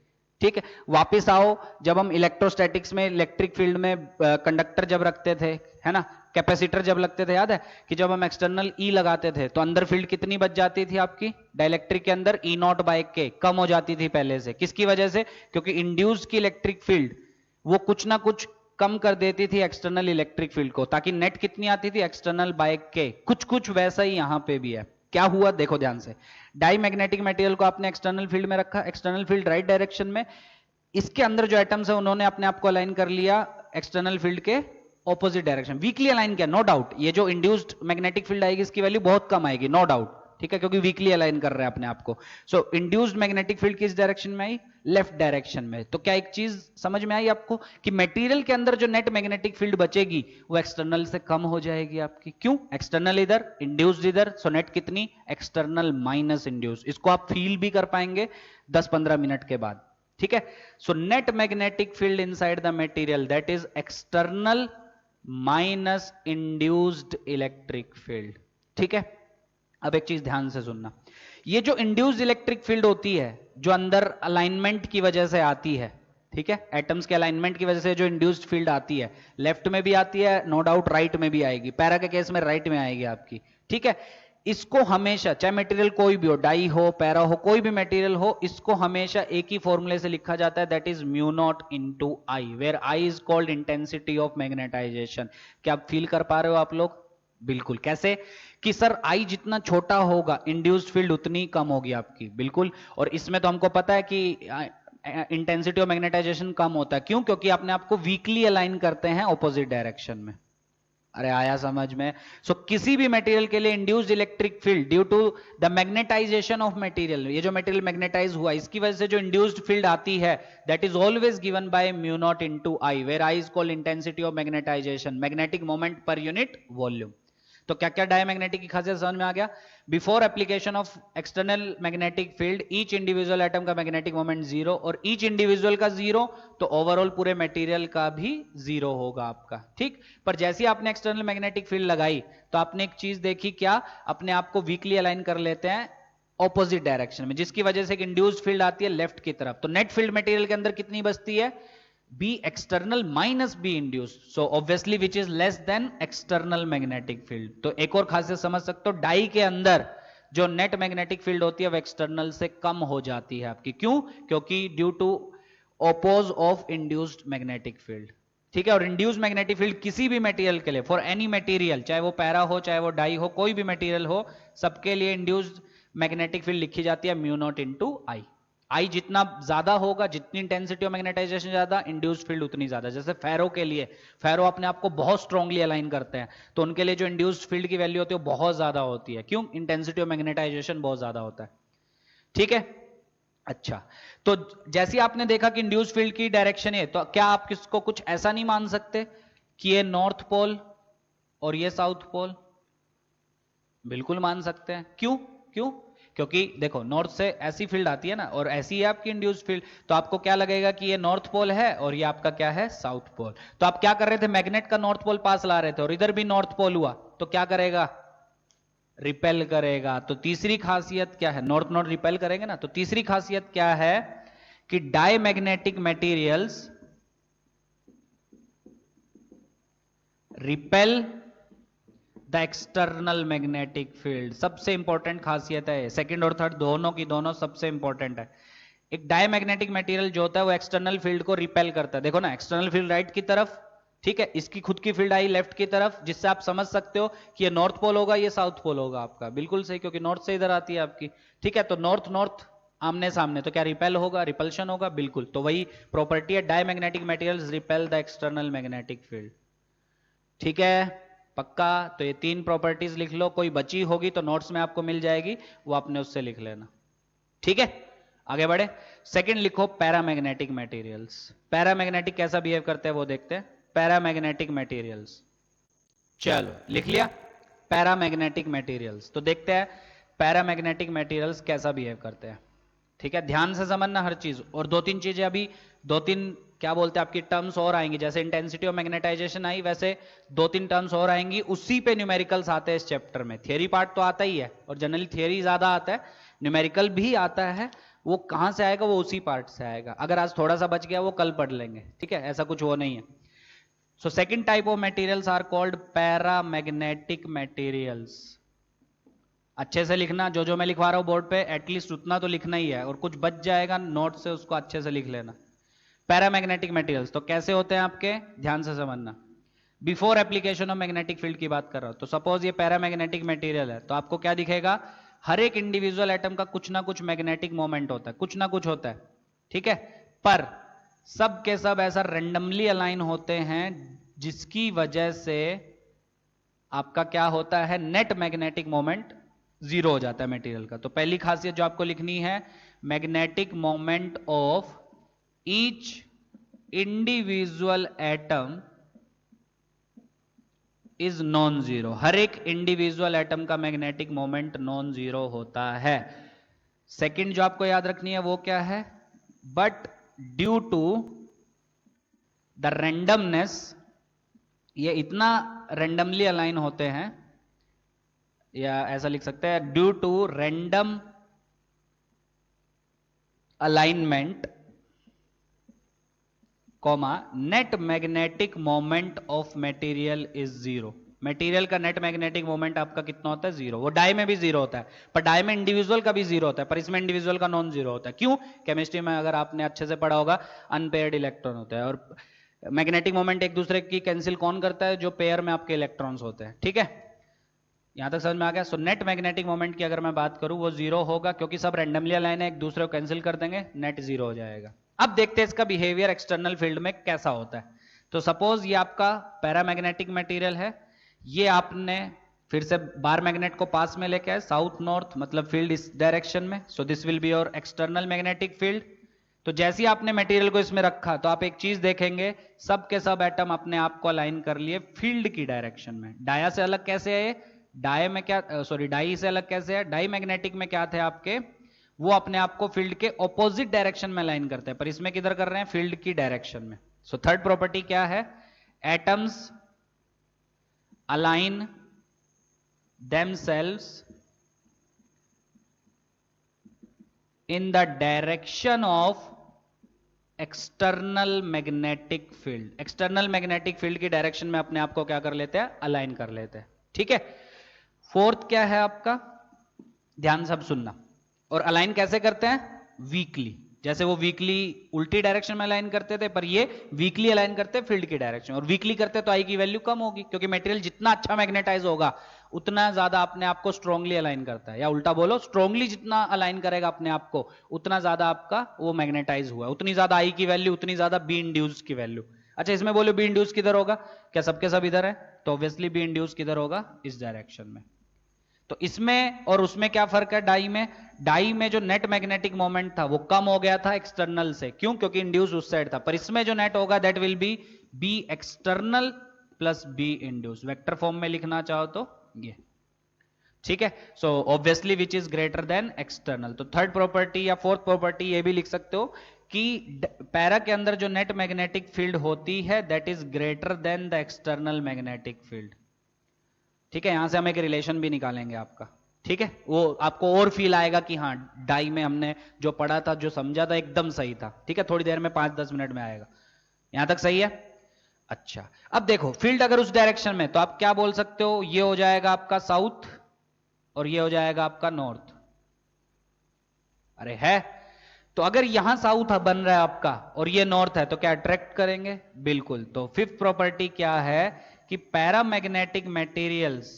ठीक है। वापिस आओ, जब हम इलेक्ट्रोस्टैटिक्स में इलेक्ट्रिक फील्ड में कंडक्टर जब रखते थे, है ना, कैपेसिटर जब लगते थे, याद है कि जब हम एक्सटर्नल ई लगाते थे तो अंदर फील्ड कितनी बच जाती थी आपकी डाइलेक्ट्रिक के अंदर, ई नॉट बाय के, कम हो जाती थी पहले से, किसकी वजह से, क्योंकि इंड्यूस्ड की इलेक्ट्रिक फील्ड वो कुछ ना कुछ कम कर देती थी एक्सटर्नल इलेक्ट्रिक फील्ड को, ताकि नेट कितनी आती थी एक्सटर्नल बाय के, कुछ कुछ वैसा ही यहां पे भी है। क्या हुआ देखो ध्यान से, डाईमैग्नेटिक मटेरियल को आपने एक्सटर्नल फील्ड में रखा, एक्सटर्नल फील्ड राइट डायरेक्शन में, इसके अंदर जो एटम्स है उन्होंने अपने आप को अलाइन कर लिया एक्सटर्नल फील्ड के ऑपोजिट डायरेक्शन, वीकली अलाइन किया, नो डाउट। ये जो इंड्यूस्ड मैग्नेटिक फील्ड आएगी इसकी वैल्यू बहुत कम आएगी, नो डाउट, ठीक है, क्योंकि वीकली अलाइन कर रहे हैं अपने आप को। सो इंड्यूस्ड मैग्नेटिक फील्ड किस डायरेक्शन में आई, लेफ्ट डायरेक्शन में। तो क्या एक चीज समझ में आई आपको कि मटेरियल के अंदर जो नेट मैग्नेटिक फील्ड बचेगी वो एक्सटर्नल से कम हो जाएगी आपकी, क्यों, एक्सटर्नल इधर, इंड्यूस्ड इधर, सो नेट कितनी, एक्सटर्नल माइनस इंड्यूस्ड। इसको आप फील भी कर पाएंगे 10-15 मिनट के बाद, ठीक है। So net magnetic field inside the material that is external minus induced electric field, ठीक है। अब एक चीज ध्यान से सुनना, ये जो इंड्यूस्ड इलेक्ट्रिक फील्ड होती है जो अंदर अलाइनमेंट की वजह से आती है, ठीक है, एटम्स के अलाइनमेंट की वजह से जो इंड्यूस्ड फील्ड आती है, लेफ्ट में भी आती है नो डाउट, राइट में भी आएगी, पैरा के केस में राइट में आएगी आपकी, ठीक है। इसको हमेशा, चाहे मटेरियल कोई भी हो, डाई हो, पैरा हो, कोई भी मटेरियल हो, इसको हमेशा एक ही फॉर्मूले से लिखा जाता है, that is mu naught into I, where I is called intensity of magnetization. क्या आप फील कर पा रहे हो आप लोग, बिल्कुल, कैसे कि सर आई जितना छोटा होगा इंड्यूस्ड फील्ड उतनी कम होगी आपकी, बिल्कुल। और इसमें तो हमको पता है कि इंटेंसिटी ऑफ मैग्नेटाइजेशन कम होता है, क्यों, क्योंकि अपने आप को वीकली अलाइन करते हैं ऑपोजिट डायरेक्शन में। अरे आया समझ में। सो किसी भी मटेरियल के लिए induced electric field due to the magnetization of material, ये जो मटेरियल मैग्नेटाइज हुआ इसकी वजह से जो इंड्यूस्ड फील्ड आती है that is always given by mu naught into I, where I is called intensity of magnetization, magnetic moment per unit volume. तो क्या क्या डायमैग्नेटिक की खासियत समझ में आ गया, before application of external magnetic field each individual atom का magnetic moment zero, और ईच इंडिविजुअल का जीरो तो ओवरऑल पूरे मटेरियल का भी जीरो होगा आपका, ठीक। पर जैसे ही आपने एक्सटर्नल मैग्नेटिक फील्ड लगाई तो आपने एक चीज देखी, क्या, अपने आप को वीकली अलाइन कर लेते हैं ऑपोजिट डायरेक्शन में, जिसकी वजह से एक इंड्यूस्ड फील्ड आती है लेफ्ट की तरफ। तो नेट फील्ड मटेरियल के अंदर कितनी बचती है? B external minus B induced, so obviously which is less than external magnetic field. तो एक और खासियत समझ सकते हो, डाई के अंदर जो नेट मैग्नेटिक फील्ड होती है वो एक्सटर्नल से कम हो जाती है आपकी। क्यों? क्योंकि due to oppose of induced magnetic field. ठीक है, और इंड्यूस्ड मैग्नेटिक फील्ड किसी भी मटेरियल के लिए, फॉर एनी मटेरियल, चाहे वो पैरा हो चाहे वो डाई हो, कोई भी मटेरियल हो, सबके लिए इंड्यूस्ड मैग्नेटिक फील्ड लिखी जाती है म्यू नॉट इंटू आई। आई जितना ज्यादा होगा, जितनी इंटेंसिटी ऑफ मैग्नेटाइजेशन ज्यादा, इंड्यूस्ड फील्ड उतनी ज्यादा। जैसे फेरो के लिए, फेरो अपने आप को बहुत स्ट्रांगली अलाइन करते हैं, तो उनके लिए जो इंड्यूस्ड फील्ड की वैल्यू होती है वो बहुत ज्यादा होती है। क्यों? इंटेंसिटी ऑफ मैग्नेटाइजेशन बहुत ज्यादा होता है। ठीक है, अच्छा, तो जैसे आपने देखा कि इंड्यूस फील्ड की डायरेक्शन है, तो क्या आप किसको कुछ ऐसा नहीं मान सकते कि ये नॉर्थ पोल और ये साउथ पोल? बिल्कुल मान सकते हैं। क्यों? क्यों? क्योंकि देखो, नॉर्थ से ऐसी फील्ड आती है ना, और ऐसी है आपकी इंड्यूस फील्ड, तो आपको क्या लगेगा कि ये नॉर्थ पोल है और ये आपका क्या है? South pole. तो आप क्या कर रहे थे? मैग्नेट का नॉर्थ पोल पास ला रहे थे और इधर भी नॉर्थ पोल हुआ, तो क्या करेगा? रिपेल करेगा। तो तीसरी खासियत क्या है? नॉर्थ नॉर्थ रिपेल करेंगे ना, तो तीसरी खासियत क्या है कि diamagnetic materials repel the external magnetic field. सबसे इंपॉर्टेंट खासियत है, सेकंड और थर्ड दोनों की दोनों सबसे इंपॉर्टेंट है। एक डायमैग्नेटिक मटेरियल जो होता है वो एक्सटर्नल फील्ड को रिपेल करता है। देखो ना, एक्सटर्नल फील्ड राइट की तरफ, ठीक है, इसकी खुद की फील्ड आई लेफ्ट की तरफ, जिससे आप समझ सकते हो कि ये नॉर्थ पोल होगा, ये साउथ पोल होगा आपका। बिल्कुल सही, क्योंकि नॉर्थ से इधर आती है आपकी। ठीक है, तो नॉर्थ नॉर्थ आमने सामने, तो क्या रिपेल होगा? रिपल्शन होगा। बिल्कुल, तो वही प्रॉपर्टी है, diamagnetic materials repel the external magnetic field. ठीक है, पक्का? तो ये तीन प्रॉपर्टीज लिख लो, कोई बची होगी तो नोट्स में आपको मिल जाएगी, वो आपने उससे लिख लेना। ठीक है, आगे बढ़े। सेकंड लिखो पैरामैग्नेटिक मटेरियल्स। पैरामैग्नेटिक कैसा बिहेव करते हैं वो देखते हैं। पैरामैग्नेटिक मटेरियल्स, चलो लिख लिया पैरामैग्नेटिक मटेरियल्स। तो देखते हैं पैरामैग्नेटिक मटेरियल्स कैसा बिहेव करते हैं। ठीक है, ध्यान से समझना हर चीज। और दो तीन चीजें अभी, दो तीन क्या बोलते हैं आपकी टर्म्स और आएंगी, जैसे इंटेंसिटी ऑफ मैग्नेटाइजेशन आई, वैसे दो तीन टर्म्स और आएंगी, उसी पे न्यूमेरिकल्स आते हैं इस चैप्टर में। थियरी पार्ट तो आता ही है, और जनरली थियरी ज्यादा आता है, न्यूमेरिकल भी आता है। वो कहां से आएगा? वो उसी पार्ट से आएगा। अगर आज थोड़ा सा बच गया वो कल पढ़ लेंगे। ठीक है, ऐसा कुछ वो नहीं है। So second type of materials are called paramagnetic materials. अच्छे से लिखना, जो जो मैं लिखवा रहा हूं बोर्ड पे एटलीस्ट उतना तो लिखना ही है, और कुछ बच जाएगा नोट से उसको अच्छे से लिख लेना। पैरामैग्नेटिक मटेरियल्स तो कैसे होते हैं आपके? ध्यान से समझना। Before application of magnetic field की बात कर रहा हूं, तो सपोज ये पैरामैग्नेटिक मटेरियल है, तो आपको क्या दिखेगा? हर एक इंडिविजुअल एटम का कुछ ना कुछ मैग्नेटिक मोमेंट होता है, कुछ ना कुछ होता है। ठीक है, पर सब के सब ऐसा रेंडमली अलाइन होते हैं, जिसकी वजह से आपका क्या होता है? नेट मैग्नेटिक मोमेंट जीरो हो जाता है मटेरियल का। तो पहली खासियत जो आपको लिखनी है, magnetic moment of each individual atom is non zero. हर एक इंडिविजुअल एटम का मैग्नेटिक मोमेंट नॉन जीरो होता है। सेकंड जो आपको याद रखनी है वो क्या है? But due to the randomness, ये इतना रेंडमली अलाइन होते हैं, या ऐसा लिख सकते हैं, due to random alignment comma net magnetic moment of material is zero. Material का नेट मैग्नेटिक मोमेंट आपका कितना होता है? जीरो। वो डाई में भी जीरो होता है, पर डाई में इंडिविजुअल का भी जीरो होता है, पर इसमें इंडिविजुअल का नॉन जीरो होता है। क्यों? केमिस्ट्री में अगर आपने अच्छे से पढ़ा होगा, अनपेयर्ड इलेक्ट्रॉन होता है, और मैग्नेटिक मोमेंट एक दूसरे की कैंसिल कौन करता है? जो पेयर में आपके इलेक्ट्रॉन्स होते हैं। ठीक है, यहां तक समझ में आ गया? सो नेट मैग्नेटिक मोमेंट की अगर मैं बात करूं, वो जीरो होगा, क्योंकि सब रैंडमली अलाइन है, एक दूसरे को कैंसिल कर देंगे, नेट जीरो हो जाएगा। अब देखते हैं इसका बिहेवियर एक्सटर्नल फील्ड में कैसा होता है। तो सपोज ये आपका पैरामैग्नेटिक मटेरियल है, ये आपने फिर से बार मैग्नेट को पास में लेके आए, साउथ नॉर्थ, मतलब फील्ड इस डायरेक्शन में, so this will be your external magnetic field. तो जैसे ही आपने मटेरियल को इसमें रखा, तो आप एक चीज देखेंगे, सब के सब एटम अपने आप को अलाइन कर लिए फील्ड की डायरेक्शन में। डाया से अलग कैसे है? डाई में क्या, सॉरी, डाई से अलग कैसे है? डाई मैग्नेटिक में क्या थे आपके? वो अपने आप को फील्ड के ऑपोजिट डायरेक्शन में अलाइन करते हैं, पर इसमें किधर कर रहे हैं? फील्ड की डायरेक्शन में। सो थर्ड प्रॉपर्टी क्या है? Atoms align themselves in the direction of external magnetic field. External magnetic field की डायरेक्शन में अपने आप को क्या कर लेते हैं, अलाइन कर लेते हैं। ठीक है, फोर्थ क्या है आपका, ध्यान सब सुनना। और अलाइन कैसे करते हैं, वीकली। जैसे वो वीकली उल्टी डायरेक्शन में अलाइन करते थे, पर ये वीकली अलाइन करते हैं फील्ड की डायरेक्शन। और वीकली करते तो आई की वैल्यू कम होगी, क्योंकि मटेरियल जितना अच्छा मैग्नेटाइज होगा उतना ज्यादा अपने आप को स्ट्रांगली अलाइन करता है। या उल्टा बोलो, स्ट्रांगली जितना अलाइन करेगा अपने आप को उतना ज्यादा आपका वो मैग्नेटाइज हुआ, उतनी ज्यादा आई की वैल्यू, उतनी ज्यादा बी इंड्यूस की वैल्यू। अच्छा, इसमें बोलो बी इंड्यूस किधर होगा, क्या सबके सब इधर है, तो ऑब्वियसली बी इंड्यूस किधर होगा, इस डायरेक्शन में। तो इसमें और उसमें क्या फर्क है, डाई में। डाई में जो नेट मैग्नेटिक मोमेंट था वो कम हो गया था एक्सटर्नल से, क्यों, क्योंकि इंड्यूस उस साइड था। पर इसमें जो नेट होगा that will be B external plus B induce. Vector form में लिखना चाहो तो ये, ठीक है। So obviously which is greater than external. तो थर्ड प्रॉपर्टी या फोर्थ प्रॉपर्टी ये भी लिख सकते हो कि पैरा के अंदर जो नेट मैग्नेटिक फील्ड होती है that is greater then the external magnetic field. ठीक है, यहां से हम एक रिलेशन भी निकालेंगे आपका। ठीक है, वो आपको और फील आएगा कि हाँ, डाई में हमने जो पढ़ा था, जो समझा था, एकदम सही था। ठीक है, थोड़ी देर में 5-10 मिनट में आएगा। यहां तक सही है। अच्छा, अब देखो फील्ड अगर उस डायरेक्शन में, तो आप क्या बोल सकते हो, ये हो जाएगा आपका साउथ और ये हो जाएगा आपका नॉर्थ। अरे है, तो अगर यहां साउथ बन रहा है आपका और ये नॉर्थ है तो क्या अट्रैक्ट करेंगे, बिल्कुल। तो फिफ्थ प्रॉपर्टी क्या है कि paramagnetic materials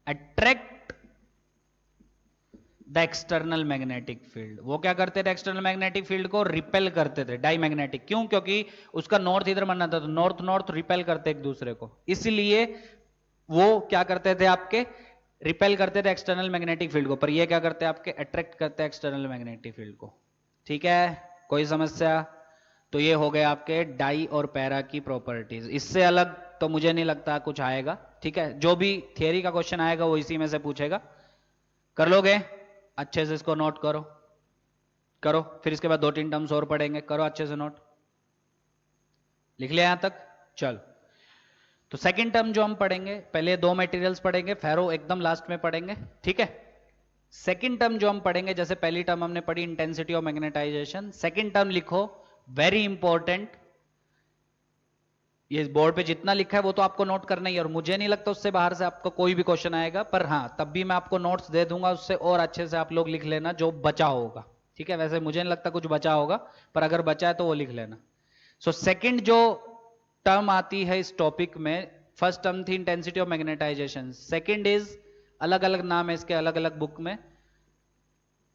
attract the external magnetic field. वो क्या करते थे, एक्सटर्नल मैग्नेटिक फील्ड को रिपेल करते थे, डाई मैग्नेटिक। क्यों, क्योंकि उसका नॉर्थ इधर बनना था, तो नॉर्थ नॉर्थ रिपेल करते एक दूसरे को, इसलिए वो क्या करते थे, आपके रिपेल करते थे एक्सटर्नल मैग्नेटिक फील्ड को। पर ये क्या करते हैं, आपके अट्रैक्ट करते हैं एक्सटर्नल मैग्नेटिक फील्ड को। ठीक है, कोई समस्या। तो ये हो गए आपके डाई और पैरा की प्रॉपर्टीज। इससे अलग तो मुझे नहीं लगता कुछ आएगा। ठीक है, जो भी थियरी का क्वेश्चन आएगा वो इसी में से पूछेगा। कर लोगे, अच्छे से इसको नोट करो करो, फिर इसके बाद 2-3 टर्म्स और पढ़ेंगे, करो अच्छे से नोट। लिख लिया यहां तक, चलो। तो सेकंड टर्म जो हम पढ़ेंगे, पहले 2 मटेरियल्स पढ़ेंगे, फेरो एकदम लास्ट में पढ़ेंगे। ठीक है, सेकंड टर्म जो हम पढ़ेंगे, जैसे पहली टर्म हमने पढ़ी intensity of magnetisation, second term लिखो, वेरी इंपॉर्टेंट। ये बोर्ड पे जितना लिखा है वो तो आपको नोट करना ही है, और मुझे नहीं लगता उससे बाहर से आपको कोई भी क्वेश्चन आएगा। पर हाँ, तब भी मैं आपको नोट्स दे दूंगा, उससे और अच्छे से आप लोग लिख लेना जो बचा होगा। ठीक है, वैसे मुझे नहीं लगता कुछ बचा होगा, पर अगर बचा है तो वो लिख लेना। सो सेकंड जो टर्म आती है इस टॉपिक में, फर्स्ट टर्म थी intensity of magnetisation, second is, अलग अलग नाम है इसके अलग अलग बुक में,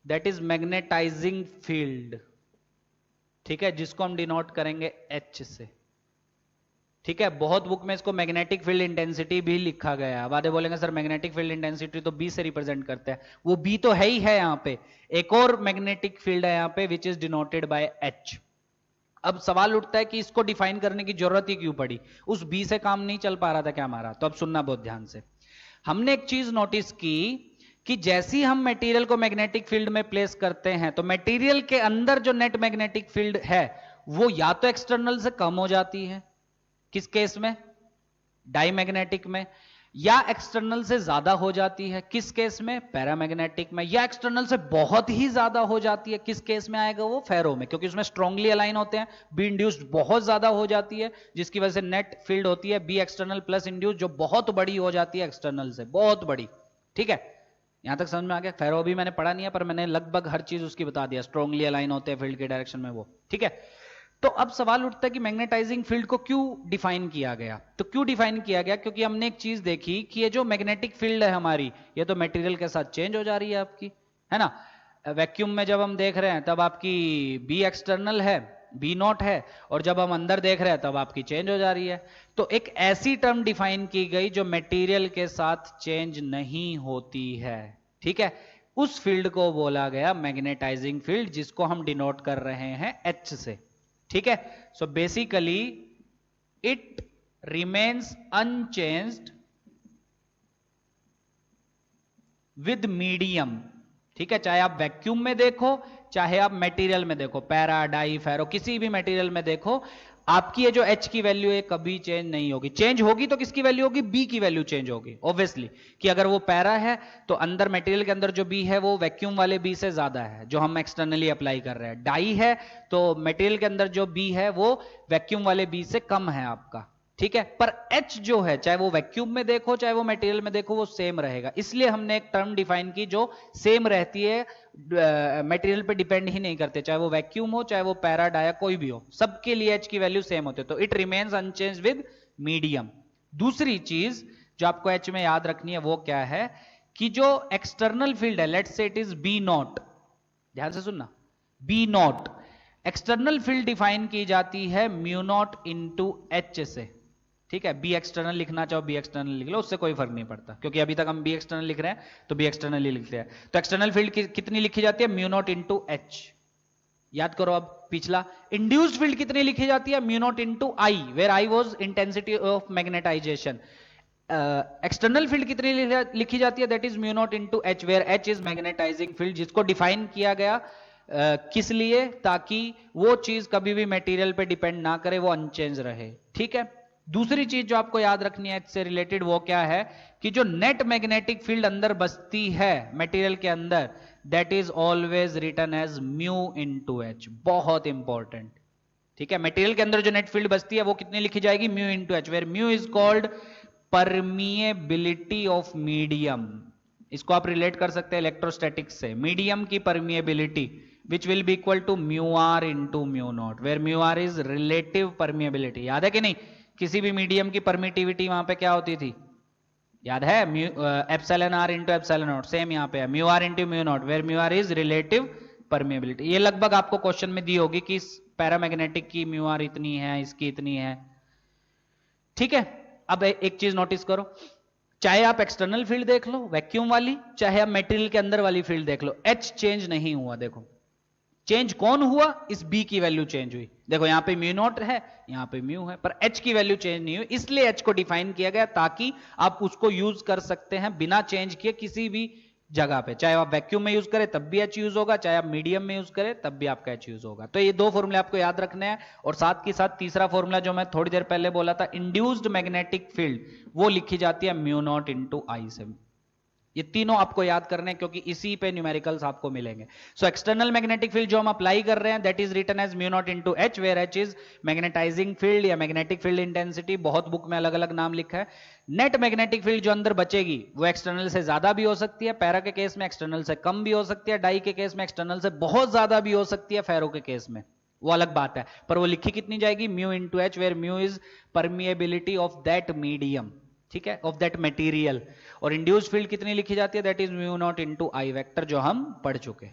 दैट इज मैग्नेटाइजिंग फील्ड। ठीक है, जिसको हम डिनोट करेंगे एच से। ठीक है, बहुत बुक में इसको मैग्नेटिक फील्ड इंटेंसिटी भी लिखा गया है। वादे बोलेंगे सर मैग्नेटिक फील्ड इंटेंसिटी तो बी से रिप्रेजेंट करते हैं, वो बी तो है ही है। यहां पे एक और मैग्नेटिक फील्ड है यहां पे विच इज डिनोटेड बाय एच। अब सवाल उठता है कि इसको डिफाइन करने की जरूरत ही क्यों पड़ी, उस बी से काम नहीं चल पा रहा था क्या हमारा। तो अब सुनना बहुत ध्यान से। हमने एक चीज नोटिस की कि जैसे ही हम मटेरियल को मैग्नेटिक फील्ड में प्लेस करते हैं तो मटेरियल के अंदर जो नेट मैग्नेटिक फील्ड है वो या तो एक्सटर्नल से कम हो जाती है, किस केस में, डाईमैग्नेटिक में, या एक्सटर्नल से ज्यादा हो जाती है, किस केस में, पैरामैग्नेटिक में, या एक्सटर्नल से बहुत ही ज्यादा हो जाती है, किस केस में आएगा वो, फेरो में, क्योंकि उसमें स्ट्रांगली अलाइन होते हैं। बी इंड्यूस्ड बहुत ज्यादा हो जाती है, जिसकी वजह से नेट फील्ड होती है बी एक्सटर्नल प्लस इंड्यूस्ड, जो बहुत बड़ी हो जाती है एक्सटर्नल से, बहुत बड़ी। ठीक है, यहां तक समझ में आ गया। फेरो भी मैंने पढ़ा नहीं है, पर मैंने लगभग हर चीज उसकी बता दिया, स्ट्रांगली अलाइन होते हैं फील्ड के डायरेक्शन में वो। ठीक है, तो अब सवाल उठता है कि मैग्नेटाइजिंग फील्ड को क्यों डिफाइन किया गया। तो क्यों डिफाइन किया गया, क्योंकि हमने एक चीज देखी कि ये जो मैग्नेटिक फील्ड है हमारी, ये तो मटेरियल के साथ चेंज हो जा रही है आपकी, है ना। वैक्यूम में जब हम देख रहे हैं तब आपकी बी एक्सटर्नल है, बी नॉट है, और जब हम अंदर देख रहे हैं तब आपकी चेंज हो जा रही है। तो एक ऐसी टर्म डिफाइन की गई जो मटेरियल के साथ चेंज नहीं होती है। ठीक है, उस फील्ड को बोला गया मैग्नेटाइजिंग फील्ड, जिसको हम डिनोट कर रहे हैं एच से। ठीक है, so basically it remains unchanged with medium. ठीक है, चाहे आप वैक्यूम में देखो, चाहे आप मटेरियल में देखो, पैरा, डाई, फेरो, किसी भी मटेरियल में देखो, आपकी ये जो H की वैल्यू है कभी चेंज नहीं होगी। चेंज होगी तो किसकी वैल्यू होगी? B की वैल्यू चेंज होगी ऑब्वियसली, कि अगर वो पैरा है तो अंदर मटेरियल के अंदर जो B है वो वैक्यूम वाले B से ज्यादा है जो हम एक्सटर्नली अप्लाई कर रहे हैं। डाई है तो मटेरियल के अंदर जो B है वो वैक्यूम वाले B से कम है आपका, ठीक है। पर H जो है चाहे वो वैक्यूम में देखो चाहे वो मटेरियल में देखो वो सेम रहेगा। इसलिए हमने एक टर्म डिफाइन की जो सेम रहती है, मटेरियल पे डिपेंड ही नहीं करते, चाहे वो वैक्यूम हो चाहे वो पैरा डाया कोई भी हो, सबके लिए H की वैल्यू सेम होती है। तो it remains unchanged with medium. दूसरी चीज जो आपको H में याद रखनी है वो क्या है कि जो एक्सटर्नल फील्ड है, let's say it is B naught, ध्यान से सुनना, B naught external field define की जाती है म्यू नॉट इंटू एच से, ठीक है। बी एक्सटर्नल लिखना चाहो बी एक्सटर्नल लिख लो, उससे कोई फर्क नहीं पड़ता, क्योंकि अभी तक हम बी एक्सटर्नल लिख रहे हैं तो बी एक्सटर्नल ही लिखते हैं। तो एक्सटर्नल फील्ड कितनी लिखी जाती है? Mu naught into H. याद करो अब पिछला। इंड्यूस्ड फील्ड कितनी लिखी जाती है? Mu naught into I, where I was intensity of magnetization. External field कितनी लिखी जाती है? That is mu naught into H, where H is magnetizing field, जिसको डिफाइन किया गया किस लिए? ताकि वो चीज कभी भी मटेरियल पे डिपेंड ना करे, वो अनचेंज रहे, ठीक है। दूसरी चीज जो आपको याद रखनी है इससे रिलेटेड वो क्या है कि जो नेट मैग्नेटिक फील्ड अंदर बसती है मटेरियल के अंदर, that is always written as mu into H. बहुत इंपॉर्टेंट, ठीक है। मटेरियल के अंदर जो नेट फील्ड बसती है वो कितनी लिखी जाएगी? Mu into H, where mu is called permeability of medium. इसको आप रिलेट कर सकते हैं इलेक्ट्रोस्टैटिक्स से। मीडियम की permeability which will be equal to mu r into mu naught, where mu r is relative permeability। याद है कि नहीं? किसी भी मीडियम की परमिटिविटी वहां पे क्या होती थी? याद है? Epsilon R into epsilon naught. Same यहाँ पे है mu R into mu naught, where mu R is relative permeability. ये लगभग आपको क्वेश्चन में दी होगी कि पैरामैग्नेटिक की म्यू आर इतनी है, इसकी इतनी है, ठीक है। अब एक चीज नोटिस करो, चाहे आप एक्सटर्नल फील्ड देख लो वैक्यूम वाली, चाहे आप मटेरियल के अंदर वाली फील्ड देख लो, एच चेंज नहीं हुआ। देखो चेंज कौन हुआ? इस बी की वैल्यू चेंज हुई। देखो यहां पे म्यू नॉट है, यहां पे म्यू है, पर एच की वैल्यू चेंज नहीं हुई। इसलिए एच को डिफाइन किया गया ताकि आप उसको यूज कर सकते हैं बिना चेंज किए किसी भी जगह पे। चाहे आप वैक्यूम में यूज करें तब भी एच यूज होगा, चाहे आप मीडियम में यूज करें तब भी आपका एच यूज होगा। तो ये दो फॉर्मूले आपको याद रखने हैं। और साथ के साथ तीसरा फॉर्मूला जो मैं थोड़ी देर पहले बोला था, इंड्यूस्ड मैग्नेटिक फील्ड, वो लिखी जाती है म्यू नॉट इंटू आई से। ये तीनों आपको याद करने हैं क्योंकि इसी पे न्यूमेरिकल्स आपको मिलेंगे। सो एक्सटर्नल मैग्नेटिक फील्ड जो हम अप्लाई कर रहे हैं that is written as mu naught into H, where H is magnetizing field या मैग्नेटिक फील्ड इंटेंसिटी। बहुत बुक में अलग अलग नाम लिखा है। नेट मैग्नेटिक फील्ड जो अंदर बचेगी वो एक्सटर्नल से ज्यादा भी हो सकती है, पैरा के केस में एक्सटर्नल से कम भी हो सकती है, डाई के केस में एक्सटर्नल से बहुत ज्यादा भी हो सकती है, फेरो के केस में वो अलग बात है। पर वो लिखी कितनी जाएगी? Mu into H, where mu is permeability of that medium, ठीक है, ऑफ दैट मटेरियल। और इंड्यूस्ड फील्ड कितनी लिखी जाती है? That is mu naught into I vector, जो हम पढ़ चुके,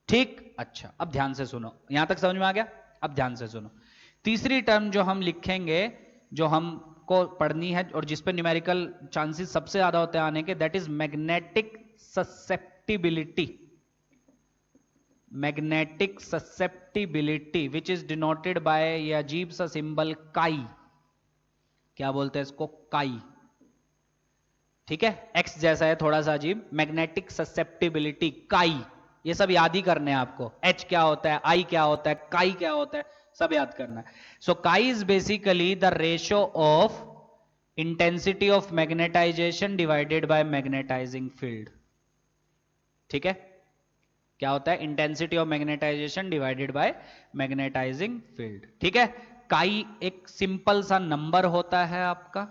ठीक। अच्छा अब ध्यान से सुनो, यहां तक समझ में आ गया? अब ध्यान से सुनो, तीसरी टर्म जो हम लिखेंगे, जो हमको पढ़नी है और जिस पे न्यूमेरिकल चांसेस सबसे ज्यादा होते हैं आने के, that is magnetic susceptibility. Magnetic susceptibility which is denoted bye ये अजीब सा सिंबल काई। क्या बोलते हैं इसको? काई, ठीक है, एक्स जैसा है थोड़ा सा अजीब। मैग्नेटिक ससेप्टिबिलिटी, काई, ये सब याद ही करने हैं आपको। एच क्या होता है, आई क्या होता है, काई क्या होता है, सब याद करना है। So chi is basically the ratio of intensity of magnetization divided by magnetizing field, ठीक है। क्या होता है? Intensity of magnetization divided by magnetizing field, ठीक है। काई एक सिंपल सा नंबर होता है आपका,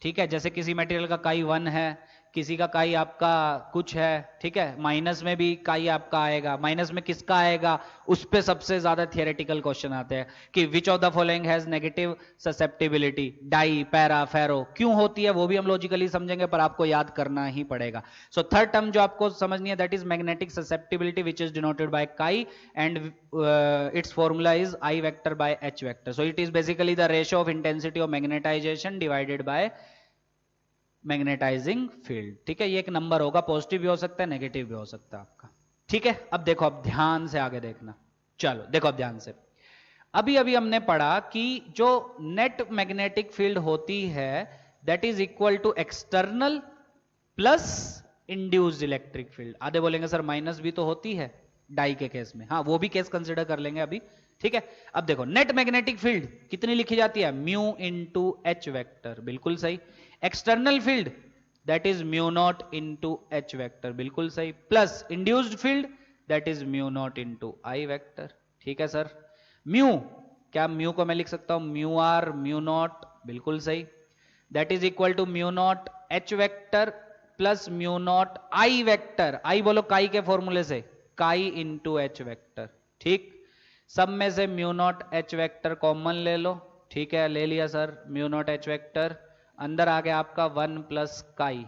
ठीक है। जैसे किसी मटेरियल का काई 1 है, किसी का काई आपका कुछ है, ठीक है। माइनस में भी काई आपका आएगा। माइनस में किसका आएगा? उस पे सबसे ज्यादा थियोरेटिकल क्वेश्चन आते हैं कि which of the following has negative susceptibility, dia, para, ferro, क्यों होती है वो भी हम लॉजिकली समझेंगे, पर आपको याद करना ही पड़ेगा। सो थर्ड टर्म जो आपको समझनी है that is magnetic susceptibility which is denoted by chi and its formula is I vector by H vector. So it is basically the ratio of intensity of magnetization divided by magnetizing field, ठीक है। ये एक number होगा, positive भी हो सकता है, negative भी हो सकता है आपका, ठीक है। अब देखो, अब ध्यान से आगे देखना, चलो देखो अब ध्यान से। अभी अभी हमने पढ़ा कि जो नेट मैग्नेटिक फील्ड होती है that is equal to external plus induced electric field. आधे बोलेंगे सर माइनस भी तो होती है डाई के केस में, हाँ वो भी केस कंसिडर कर लेंगे अभी, ठीक है। अब देखो नेट मैग्नेटिक फील्ड कितनी लिखी जाती है, म्यू इंटू एच वेक्टर, बिल्कुल सही। External field that is mu naught into H vector, बिल्कुल सही, plus induced field that is mu naught into I vector. ठीक है सर। म्यू, क्या म्यू को मैं लिख सकता हूं म्यू आर म्यू नॉट, बिल्कुल सही, that is equal to mu naught H vector plus mu naught I vector. I बोलो काई के फॉर्मूले से, काई इंटू एच वेक्टर। ठीक, सब में से mu naught H vector common ले लो। ठीक है, ले लिया sir, mu naught H vector, अंदर आ गया आपका 1 प्लस काई,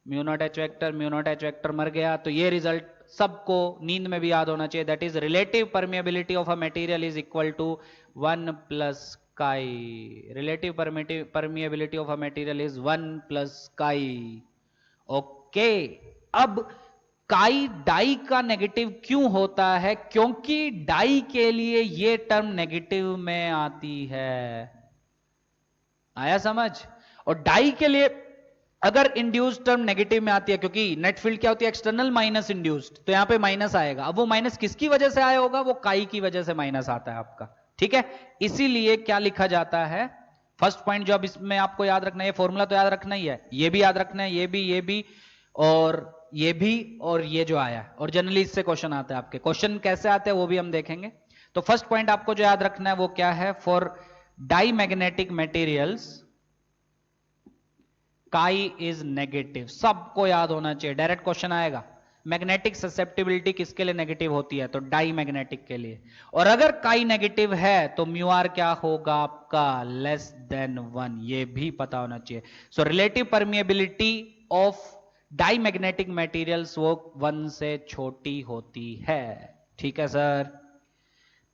mu naught H vector, mu naught H vector मर गया। तो ये रिजल्ट सबको नींद में भी याद होना चाहिए, that is relative permeability of a material is equal to 1 plus chi. Relative permeability of a material is 1 plus chi. Okay, अब काई डाई का नेगेटिव क्यों होता है, क्योंकि डाई के लिए ये टर्म नेगेटिव में आती है। आया समझ। और डाई के लिए अगर इंड्यूस्ड टर्म नेगेटिव में आती है, क्योंकि नेट फील्ड क्या होती है, एक्सटर्नल माइनस इंड्यूस्ड, तो यहां पे माइनस आएगा। अब वो माइनस किसकी वजह से आया होगा, वो काई की वजह से माइनस आता है आपका। ठीक है, इसीलिए क्या लिखा जाता है, फर्स्ट पॉइंट जो अब इसमें आपको याद रखना है, ये फॉर्मूला तो याद रखना ही है, ये भी याद रखना है, ये भी और ये भी, और ये जो आया है, और जनरली इससे क्वेश्चन आते हैं आपके। क्वेश्चन कैसे आते हैं वो भी हम देखेंगे। तो फर्स्ट पॉइंट आपको जो याद रखना है वो क्या है, फॉर डाई मैग्नेटिक मटेरियल्स काई इज नेगेटिव, सबको याद होना चाहिए, डायरेक्ट क्वेश्चन आएगा। मैग्नेटिक ससेप्टिबिलिटी किसके लिए नेगेटिव होती है, तो डाई मैग्नेटिक के लिए। और अगर काई नेगेटिव है तो म्यू आर क्या होगा आपका, लेस देन 1, ये भी पता होना चाहिए। So relative permeability of diamagnetic materials वो 1 से छोटी होती है। ठीक है सर।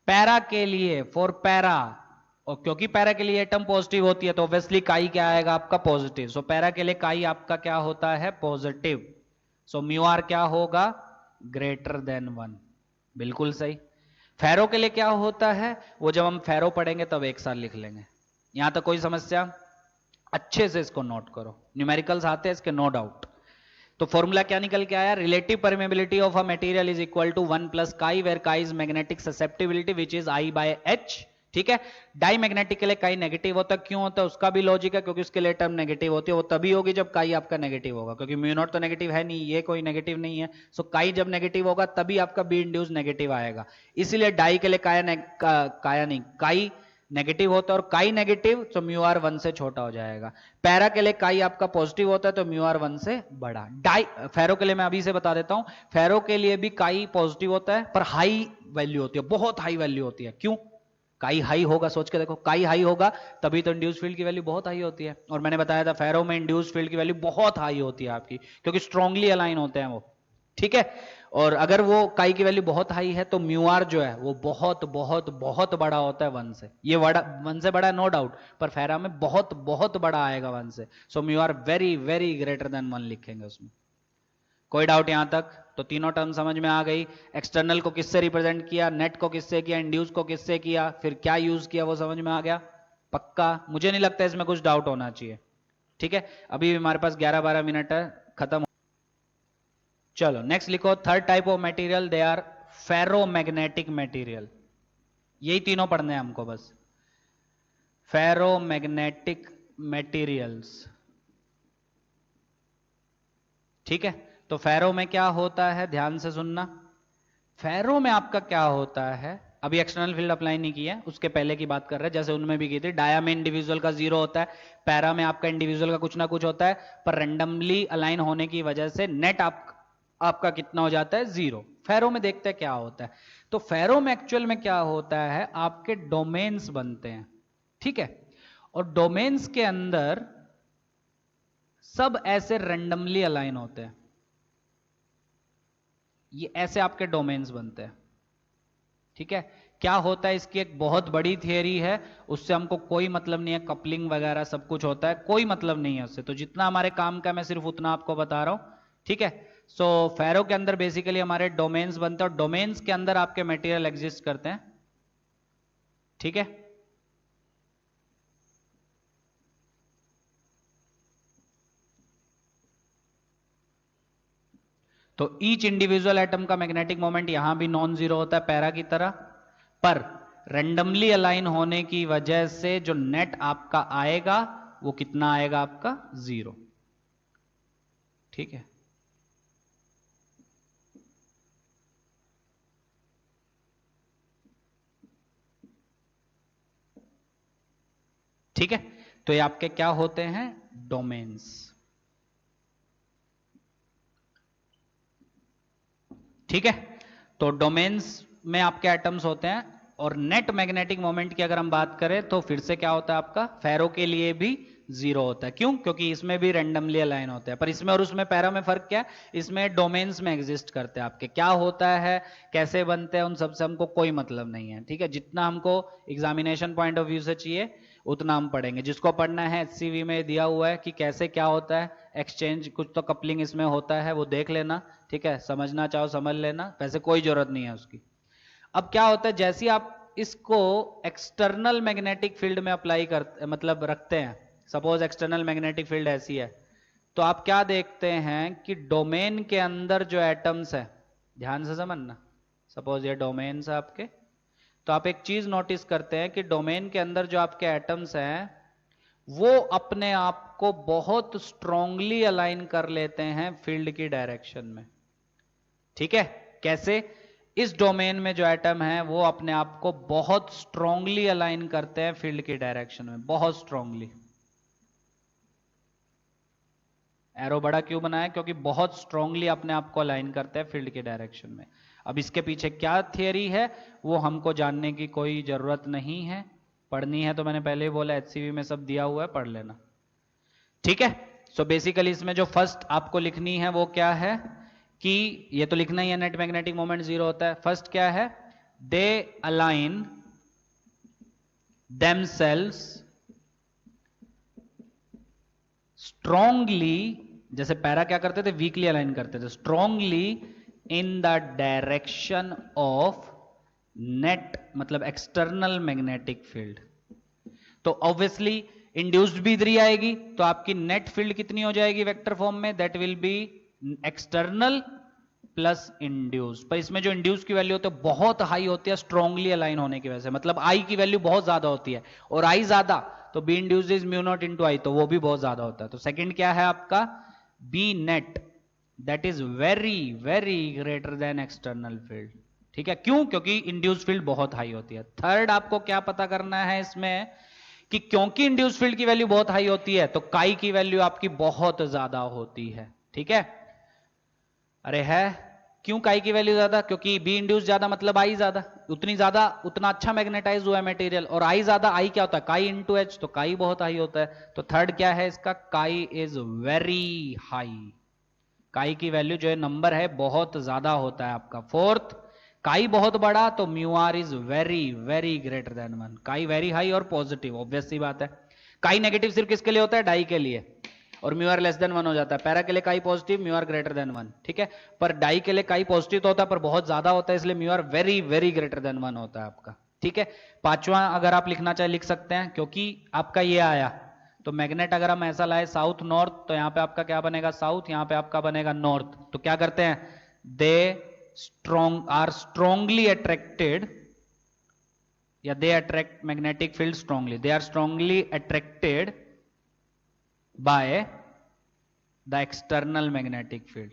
पैरा के लिए, फॉर पैरा, और क्योंकि पैरा के लिए टर्म पॉजिटिव होती है तो ऑब्वियसली काई क्या आएगा आपका, पॉजिटिव। सो पैरा के लिए काई आपका क्या होता है, पॉजिटिव। सो म्यू आर क्या होगा, ग्रेटर देन 1, बिल्कुल सही। फेरो के लिए क्या होता है, वो जब हम फेरो पढ़ेंगे तब एक साथ लिख लेंगे। यहां तक कोई समस्या, अच्छे से इसको नोट करो, न्यूमेरिकल्स आते हैं इसके, नो डाउट। तो फॉर्मूला क्या निकल के आया, relative permeability of a material is equal to 1 plus chi, where chi is magnetic susceptibility which is I by H. ठीक है, डाई मैग्नेटिक के लिए काई नेगेटिव होता है, क्यों होता है उसका भी लॉजिक है, क्योंकि उसके लिए टर्म नेगेटिव होती है, वो तभी होगी जब काई आपका नेगेटिव होगा, क्योंकि म्यू नॉट तो नेगेटिव है नहीं, ये कोई नेगेटिव नहीं है। सो काई जब नेगेटिव होगा तभी आपका बी इंड्यूस नेगेटिव आएगा। इसीलिए डाई के लिए काई नेगेटिव होता है, और काई नेगेटिव तो म्यू आर 1 से छोटा हो जाएगा। पैरा के लिए काई आपका पॉजिटिव होता है तो म्यू आर 1 से बड़ा। डाई फेरो के लिए मैं अभी से बता देता हूं, फेरो के लिए भी काई पॉजिटिव होता है पर हाई वैल्यू होती है, बहुत हाई वैल्यू होती है। क्यों, काई हाई होगा, सोच के देखो, काई हाई होगा तभी तो इंड्यूस फील्ड की वैल्यू बहुत हाई होती है। और मैंने बताया था फेरो में इंड्यूस फील्ड की वैल्यू बहुत हाई होती है आपकी, क्योंकि स्ट्रांगली अलाइन होते हैं वो। ठीक है, और अगर वो काई की वैल्यू बहुत हाई है तो म्यू आर जो है वो बहुत बहुत बहुत बड़ा होता है 1 से। ये बड़ा 1 से बड़ा नो डाउट, पर फेरा में बहुत बहुत बड़ा आएगा 1 से। So mu R very very greater than 1 लिखेंगे उसमें। कोई डाउट यहां तक, तो तीनों टर्म समझ में आ गई। एक्सटर्नल को किससे रिप्रेजेंट किया, नेट को किससे किया, इंड्यूस को किससे किया, फिर क्या यूज किया वो समझ में आ गया। पक्का, मुझे नहीं लगता इसमें कुछ डाउट होना चाहिए। ठीक है, अभी हमारे पास 11-12 मिनट है, खत्म। चलो नेक्स्ट लिखो, third type of material they are ferromagnetic material. यही तीनों पढ़ने हैं हमको बस, फेरोमैग्नेटिक मटेरियल्स। ठीक है, तो फेरो में क्या होता है, ध्यान से सुनना। फेरो में आपका क्या होता है, अभी एक्सटर्नल फील्ड अप्लाई नहीं किया, उसके पहले की बात कर रहे हैं, जैसे उनमें भी की थी। डाया में इंडिविजुअल का 0 होता है, पैरा में आपका इंडिविजुअल का कुछ ना कुछ होता है, पर रेंडमली अलाइन होने की वजह से नेट आपका कितना हो जाता है, 0। फेरो में देखते हैं क्या होता है। तो फेरो में एक्चुअल में क्या होता है, आपके डोमेन्स बनते हैं। ठीक है, और डोमेन्स के अंदर सब ऐसे रेंडमली अलाइन होते हैं, ये ऐसे आपके डोमेन्स बनते हैं। ठीक है, क्या होता है, इसकी एक बहुत बड़ी थियरी है, उससे हमको कोई मतलब नहीं है, कपलिंग वगैरह सब कुछ होता है, कोई मतलब नहीं है उससे। तो जितना हमारे काम का मैं सिर्फ उतना आपको बता रहा हूं। ठीक है, सो फेरो के अंदर बेसिकली हमारे डोमेन्स बनते हैं, और डोमेन्स के अंदर आपके मटेरियल एग्जिस्ट करते हैं। ठीक है, तो ईच इंडिविजुअल एटम का मैग्नेटिक मोमेंट यहां भी नॉन जीरो होता है पैरा की तरह, पर रेंडमली अलाइन होने की वजह से जो नेट आपका आएगा वो कितना आएगा आपका 0। ठीक है, ठीक है। तो ये आपके क्या होते हैं, डोमेन्स। ठीक है, तो डोमेन्स में आपके एटम्स होते हैं। और नेट मैग्नेटिक मोमेंट की अगर हम बात करें तो फिर से क्या होता है आपका, फेरो के लिए भी 0 होता है। क्यों? क्योंकि इसमें भी रेंडमली अलाइन होते हैं। पर इसमें और उसमें पैरा में फर्क क्या है, इसमें डोमेन्स में एग्जिस्ट करते हैं। आपके क्या होता है, कैसे बनते हैं, उन सबसे हमको कोई मतलब नहीं है। ठीक है, जितना हमको एग्जामिनेशन पॉइंट ऑफ व्यू से चाहिए उतना हम पढ़ेंगे। जिसको पढ़ना है HCV में दिया हुआ है कि कैसे क्या होता है एक्सचेंज, कुछ तो कपलिंग इसमें होता है, वो देख लेना। ठीक है, समझना चाहो समझ लेना, वैसे कोई जरूरत नहीं है उसकी। अब क्या होता है, जैसे आप इसको एक्सटर्नल मैग्नेटिक फील्ड में अप्लाई करते मतलब रखते हैं, सपोज एक्सटर्नल मैग्नेटिक फील्ड ऐसी है, तो आप क्या देखते हैं कि डोमेन के अंदर जो एटम्स है, ध्यान से समझना, सपोज ये डोमेन्स है आपके, तो आप एक चीज नोटिस करते हैं कि डोमेन के अंदर जो आपके एटम्स हैं वो अपने आप को बहुत स्ट्रांगली अलाइन कर लेते हैं फील्ड की डायरेक्शन में। ठीक है, कैसे? इस डोमेन में जो एटम है वो अपने आप को बहुत स्ट्रांगली अलाइन करते हैं फील्ड की डायरेक्शन में, बहुत स्ट्रांगली। एरो बड़ा क्यों बनाया? क्योंकि बहुत स्ट्रांगली अपने आप को अलाइन करते हैं फील्ड के डायरेक्शन में। अब इसके पीछे क्या थियरी है वो हमको जानने की कोई जरूरत नहीं है। पढ़नी है तो मैंने पहले ही बोला HCV में सब दिया हुआ है, पढ़ लेना। ठीक है, सो बेसिकली इसमें जो फर्स्ट आपको लिखनी है वो क्या है कि ये तो लिखना ही है, नेट मैग्नेटिक मोमेंट 0 होता है। फर्स्ट क्या है, दे अलाइन themselves स्ट्रांगली, जैसे पैरा क्या करते थे, वीकली अलाइन करते थे, strongly in the direction of net मतलब एक्सटर्नल मैग्नेटिक फील्ड। तो ऑब्वियसली इंड्यूस्ड भी इधर ही आएगी, तो आपकी नेट फील्ड कितनी हो जाएगी वेक्टर फॉर्म में, that will B external plus induce. पर इसमें जो इंड्यूस की वैल्यू होती है बहुत हाई होती है स्ट्रांगली अलाइन होने की वजह से, मतलब आई की वैल्यू बहुत ज्यादा होती है, और आई ज्यादा तो B induce is mu naught into I, तो वो भी बहुत ज्यादा होता है। तो सेकंड क्या है आपका, B net that is very very greater than external field. ठीक है, क्यों? क्योंकि इंड्यूस फील्ड बहुत हाई होती है। थर्ड आपको क्या पता करना है इसमें कि क्योंकि इंड्यूस फील्ड की वैल्यू बहुत हाई होती है तो काई की वैल्यू आपकी बहुत ज्यादा होती है। ठीक है, अरे है क्यों काई की वैल्यू ज्यादा? क्योंकि बी इंड्यूस ज्यादा मतलब आई ज्यादा, उतनी ज्यादा उतना अच्छा मैग्नेटाइज हुआ है मटेरियल, और आई ज्यादा, आई क्या होता है काई इंटू एच, तो काई बहुत हाई होता है। तो थर्ड क्या है इसका, काई इज वेरी हाई, काई की वैल्यू जो है नंबर है बहुत ज्यादा होता है आपका। फोर्थ, काई बहुत बड़ा तो mu R is very very greater than 1, chi very high और पॉजिटिव, ऑब्वियस सी बात है। काई नेगेटिव सिर्फ किसके लिए होता है, डाई के लिए, और म्यू आर लेस देन 1 हो जाता है। पैरा के लिए chi positive, mu R greater than 1। ठीक है, पर डाई के लिए काई पॉजिटिव तो होता है पर बहुत ज्यादा होता है, इसलिए mu R very very greater than 1 होता है आपका। ठीक है, पांचवा अगर आप लिखना चाहे लिख सकते हैं, क्योंकि आपका ये आया तो मैग्नेट अगर हम ऐसा लाए साउथ नॉर्थ, तो यहां पे आपका क्या बनेगा साउथ, यहां पे आपका बनेगा नॉर्थ। तो क्या करते हैं, they strong are strongly attracted, या they attract magnetic field strongly, they are strongly attracted by the external magnetic field.